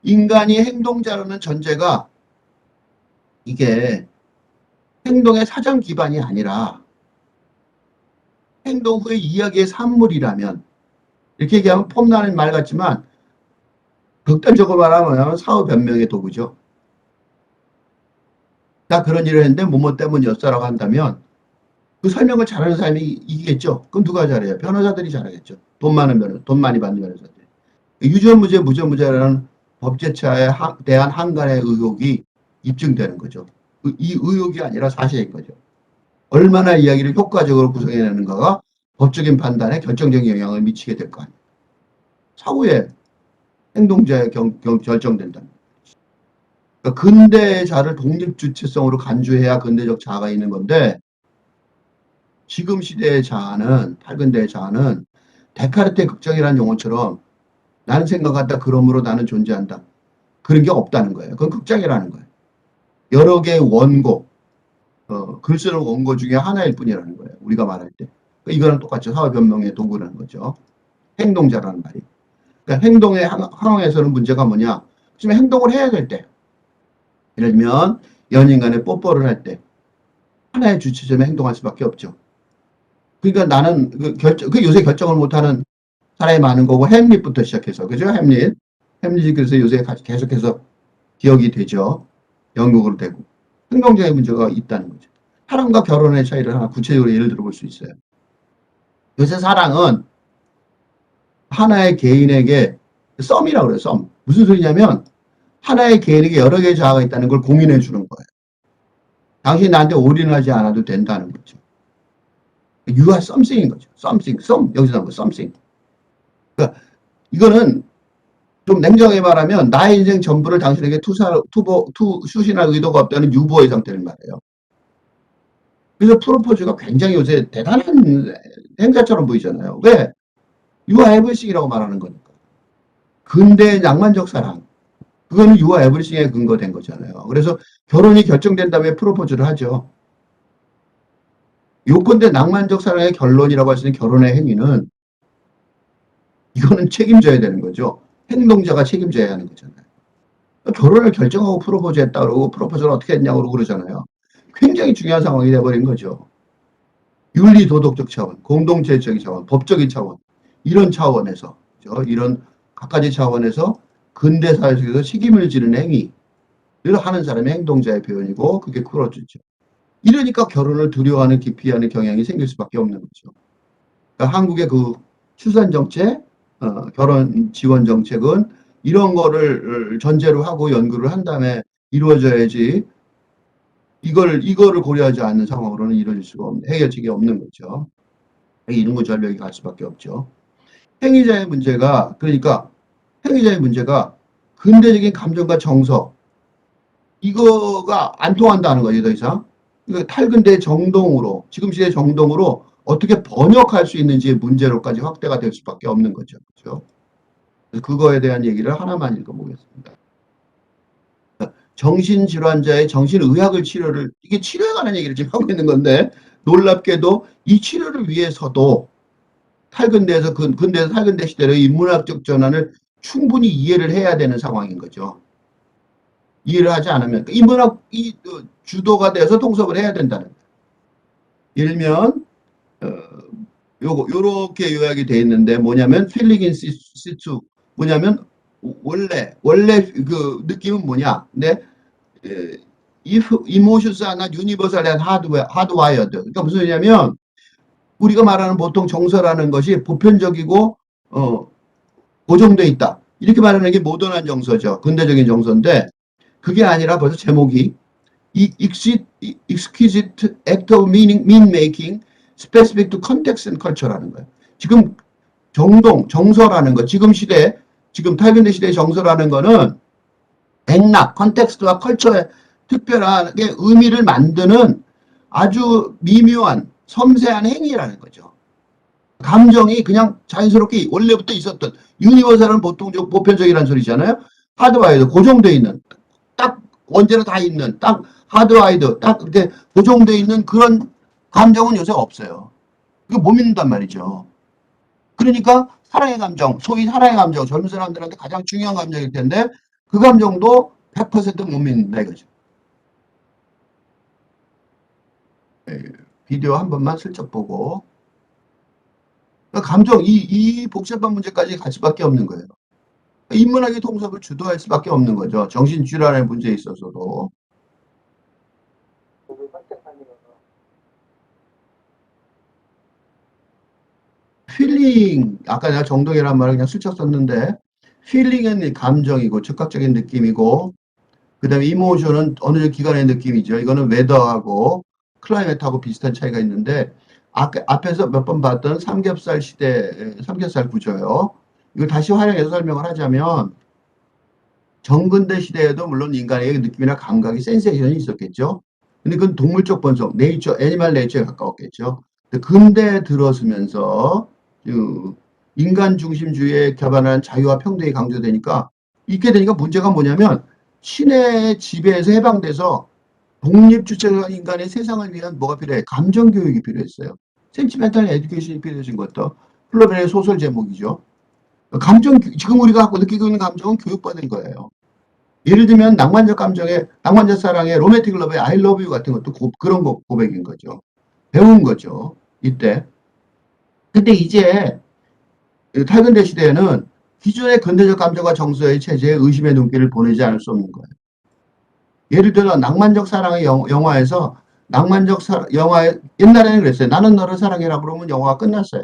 인간이 행동자라는 전제가 이게 행동의 사전 기반이 아니라 행동 후의 이야기의 산물이라면, 이렇게 얘기하면 폼나는 말 같지만 극단적으로 말하면 사후 변명의 도구죠. 나 그런 일을 했는데 뭐뭐 때문이었어라고 한다면 그 설명을 잘하는 사람이 이기겠죠. 그럼 누가 잘해요? 변호사들이 잘하겠죠. 돈 많이 받는 변호사들. 유전무죄, 무전무죄라는 법제처에 대한 한간의 의혹이 입증되는 거죠. 이 의혹이 아니라 사실인 거죠. 얼마나 이야기를 효과적으로 구성해내는가가 법적인 판단에 결정적인 영향을 미치게 될 거 아니에요. 사후에 행동자의 결정된다. 그러니까 근대의 자를 독립주체성으로 간주해야 근대적 자아가 있는 건데, 지금 시대의 자아는, 탈근대의 자아는 데카르트의 극정이라는 용어처럼 나는 생각한다, 그러므로 나는 존재한다, 그런 게 없다는 거예요. 그건 극장이라는 거예요. 여러 개의 원고, 글 쓰는 원고 중에 하나일 뿐이라는 거예요. 우리가 말할 때. 그러니까 이거랑 똑같죠. 사회 변명의 도구라는 거죠. 행동자라는 말이. 그러니까 행동의 상황에서는 문제가 뭐냐? 지금 행동을 해야 될 때, 예를 들면 연인 간에 뽀뽀를 할 때 하나의 주체점에 행동할 수밖에 없죠. 그러니까 나는 요새 결정을 못하는 사람이 많은 거고, 햄릿부터 시작해서, 그죠? 햄릿이 그래서 요새 계속해서 기억이 되죠. 영국으로 되고. 행동적인 문제가 있다는 거죠. 사랑과 결혼의 차이를 하나 구체적으로 예를 들어볼 수 있어요. 요새 사랑은 하나의 개인에게 썸이라고 그래요. 썸. 무슨 소리냐면 하나의 개인에게 여러 개의 자아가 있다는 걸 공인해 주는 거예요. 당신이 나한테 올인하지 않아도 된다는 거죠. You are something인 거죠. something, 여기서 나온 거 something. 그러니까 이거는 좀 냉정하게 말하면 나의 인생 전부를 당신에게 수신할 의도가 없다는 유보의 상태를 말해요. 그래서 프로포즈가 굉장히 요새 대단한 행사처럼 보이잖아요. 왜? You are everything이라고 말하는 거니까. 근대의 낭만적 사랑. 그거는 You are everything에 근거된 거잖아요. 그래서 결혼이 결정된 다음에 프로포즈를 하죠. 요건대 낭만적 사랑의 결론이라고 할 수 있는 결혼의 행위는, 이거는 책임져야 되는 거죠. 행동자가 책임져야 하는 거잖아요. 결혼을 결정하고 프로포즈 했다 그러고 프로포즈를 어떻게 했냐고 그러잖아요. 굉장히 중요한 상황이 돼버린 거죠. 윤리 도덕적 차원, 공동체적인 차원, 법적인 차원, 이런 차원에서, 이런 각가지 차원에서 근대 사회 속에서 책임을 지는 행위를 하는 사람이 행동자의 표현이고, 그게 크로즈죠. 이러니까 결혼을 두려워하는, 기피하는 경향이 생길 수밖에 없는 거죠. 그러니까 한국의 그 출산 정책, 결혼 지원 정책은 이런 거를 전제로 하고 연구를 한 다음에 이루어져야지, 이거를 고려하지 않는 상황으로는 이루어질 수가 해결책이 없는 거죠. 이중구절벽이 갈 수밖에 없죠. 행위자의 문제가, 그러니까 행위자의 문제가 근대적인 감정과 정서, 이거가 안 통한다는 거죠, 더 이상. 탈근대 정동으로, 지금 시대 정동으로 어떻게 번역할 수 있는지의 문제로까지 확대가 될 수밖에 없는 거죠. 그렇죠? 그거에 대한 얘기를 하나만 읽어보겠습니다. 정신질환자의 정신의학을 이게 치료에 관한 얘기를 지금 하고 있는 건데, 놀랍게도 이 치료를 위해서도 근대에서 탈근대 시대의 인문학적 전환을 충분히 이해를 해야 되는 상황인 거죠. 이해를 하지 않으면 인문학이 주도가 돼서 통섭을 해야 된다는 거예요. 예를 들면 요렇게 요약이 돼 있는데, 뭐냐면 필링인 시투, 뭐냐면 원래 그 느낌은 뭐냐. 근데 if emotions are not universal and hardwired. 그러니까 무슨 소리냐면 우리가 말하는 보통 정서라는 것이 보편적이고 고정돼 있다, 이렇게 말하는 게 모던한 정서죠. 근대적인 정서인데, 그게 아니라 벌써 제목이 exquisite act of mean making specific to context and culture라는 거예요. 지금 정서라는 거, 지금 탈근대 시대의 정서라는 거는 맥락, 컨텍스트와 컬처의 특별하게 의미를 만드는 아주 미묘한 섬세한 행위라는 거죠. 감정이 그냥 자연스럽게 원래부터 있었던, 유니버설은 보통 보편적이라는 소리잖아요. 하드와이드 고정되어 있는, 딱 언제나 다 있는, 딱 하드와이드 딱 이렇게 고정되어 있는 그런 감정은 요새 없어요. 이거 못 믿는단 말이죠. 그러니까 사랑의 감정, 소위 사랑의 감정, 젊은 사람들한테 가장 중요한 감정일 텐데 그 감정도 100%못 믿는다 이거죠. 예, 비디오 한 번만 슬쩍 보고. 그러니까 감정, 이 복잡한 문제까지 갈 수밖에 없는 거예요. 인문학의 통섭을 주도할 수밖에 없는 거죠. 정신질환의 문제에 있어서도. 필링, 아까 내가 정동이라는 말을 그냥 슬쩍 썼는데, 필링은 감정이고, 즉각적인 느낌이고, 그 다음에 이모션은 어느 기간의 느낌이죠. 이거는 웨더하고 클라이met하고 비슷한 차이가 있는데, 앞에서 몇 번 봤던 삼겹살 시대, 삼겹살 구조요. 이걸 다시 활용해서 설명을 하자면, 정근대 시대에도 물론 인간의 느낌이나 감각이 센세이션이 있었겠죠. 근데 그건 동물적 본성, 네이처, 애니멀 네이처에 가까웠겠죠. 근데 근대에 들어서면서 그 인간 중심주의에 기반한 자유와 평등이 강조되니까 있게 되니까 문제가 뭐냐면 신의 지배에서 해방돼서 독립주체적인 인간의 세상을 위한 뭐가 필요해? 감정교육이 필요했어요. 센티멘탈 에듀케이션이 필요해진 것도 플로벤의 소설 제목이죠. 감정, 지금 우리가 갖고 느끼고 있는 감정은 교육받은 거예요. 예를 들면 낭만적 감정의 낭만적 사랑의 로맨틱 러브의 I love you 같은 것도 그런 고백인 거죠. 배운 거죠. 이때. 근데 이제 탈근대 시대에는 기존의 근대적 감정과 정서의 체제에 의심의 눈길을 보내지 않을 수 없는 거예요. 예를 들어 낭만적 사랑의 영화에서 영화에 옛날에는 그랬어요. 나는 너를 사랑해라 그러면 영화가 끝났어요.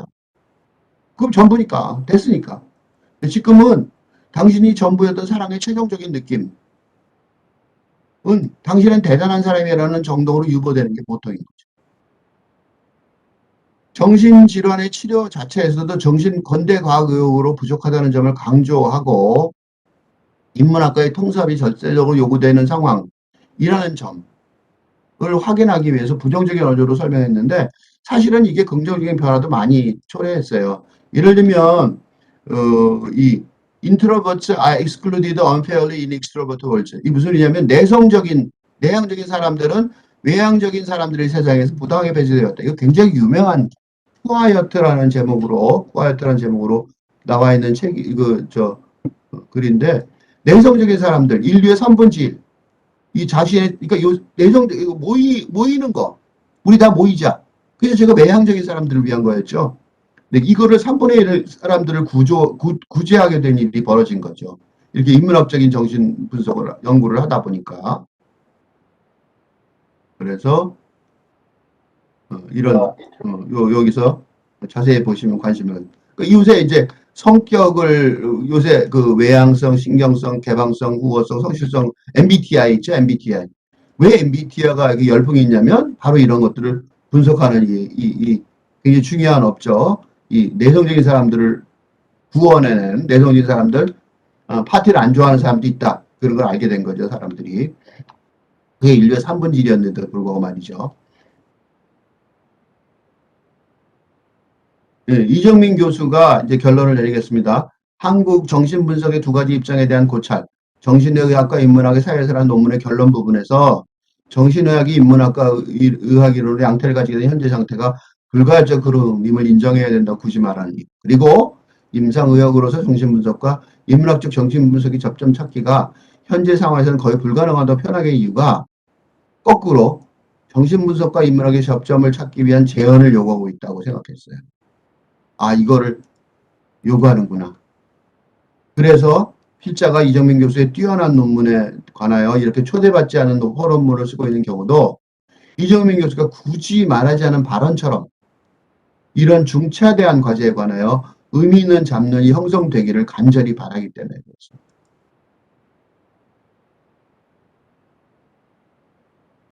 그럼 전부니까 됐으니까. 지금은 당신이 전부였던 사랑의 최종적인 느낌 당신은 대단한 사람이라는 정도로 유보되는 게 보통인 거죠. 정신질환의 치료 자체에서도 건대과학의학으로 부족하다는 점을 강조하고 인문학과의 통섭이 절대적으로 요구되는 상황이라는 점을 확인하기 위해서 부정적인 어조로 설명했는데 사실은 이게 긍정적인 변화도 많이 초래했어요. 예를 들면 이 introverts are excluded unfairly in extrovert worlds. 이 무슨 일이냐면 내향적인 사람들은 외향적인 사람들의 세상에서 부당하게 배제되었다. 이거 굉장히 유명한 쿠아이어트라는 제목으로 나와 있는 책이 글인데 내성적인 사람들 인류의 3분의 1, 이 자신의 그러니까 모이는 거 우리 다 모이자. 그래서 제가 외향적인 사람들을 위한 거였죠. 근데 이거를 3분의 1 사람들을 구제하게 된 일이 벌어진 거죠. 이렇게 인문학적인 정신 분석을 연구를 하다 보니까. 그래서 여기서 자세히 보시면 관심을. 요새 이제 성격을 요새 그 외향성, 신경성, 개방성, 후어성, 성실성 MBTI 있죠, MBTI. 왜 MBTI가 열풍이 있냐면 바로 이런 것들을 분석하는 이 굉장히 중요한 업적. 이 내성적인 사람들을 구원해낸 내성적인 사람들, 파티를 안 좋아하는 사람도 있다. 그런 걸 알게 된 거죠, 사람들이. 그게 인류의 3분의 1이었는데도 불구하고 말이죠. 네, 이정민 교수가 이제 결론을 내리겠습니다. 한국 정신분석의 두 가지 입장에 대한 고찰, 정신의학과 인문학의 사회에서라는 논문의 결론 부분에서 정신의학이 인문학과 의학이론의 양태를 가지게 된 현재 상태가 불가역적 흐름임을 인정해야 된다고 굳이 말하는 이유. 그리고 임상의학으로서 정신분석과 인문학적 정신분석이 접점 찾기가 현재 상황에서는 거의 불가능하다고 표현하기 이유가 거꾸로 정신분석과 인문학의 접점을 찾기 위한 재현을 요구하고 있다고 생각했어요. 아, 이거를 요구하는구나. 그래서 필자가 이정민 교수의 뛰어난 논문에 관하여 이렇게 초대받지 않은 호론문을 쓰고 있는 경우도 이정민 교수가 굳이 말하지 않은 발언처럼 이런 중차대한 과제에 관하여 의미 있는 잡론이 형성되기를 간절히 바라기 때문에 그렇습니다.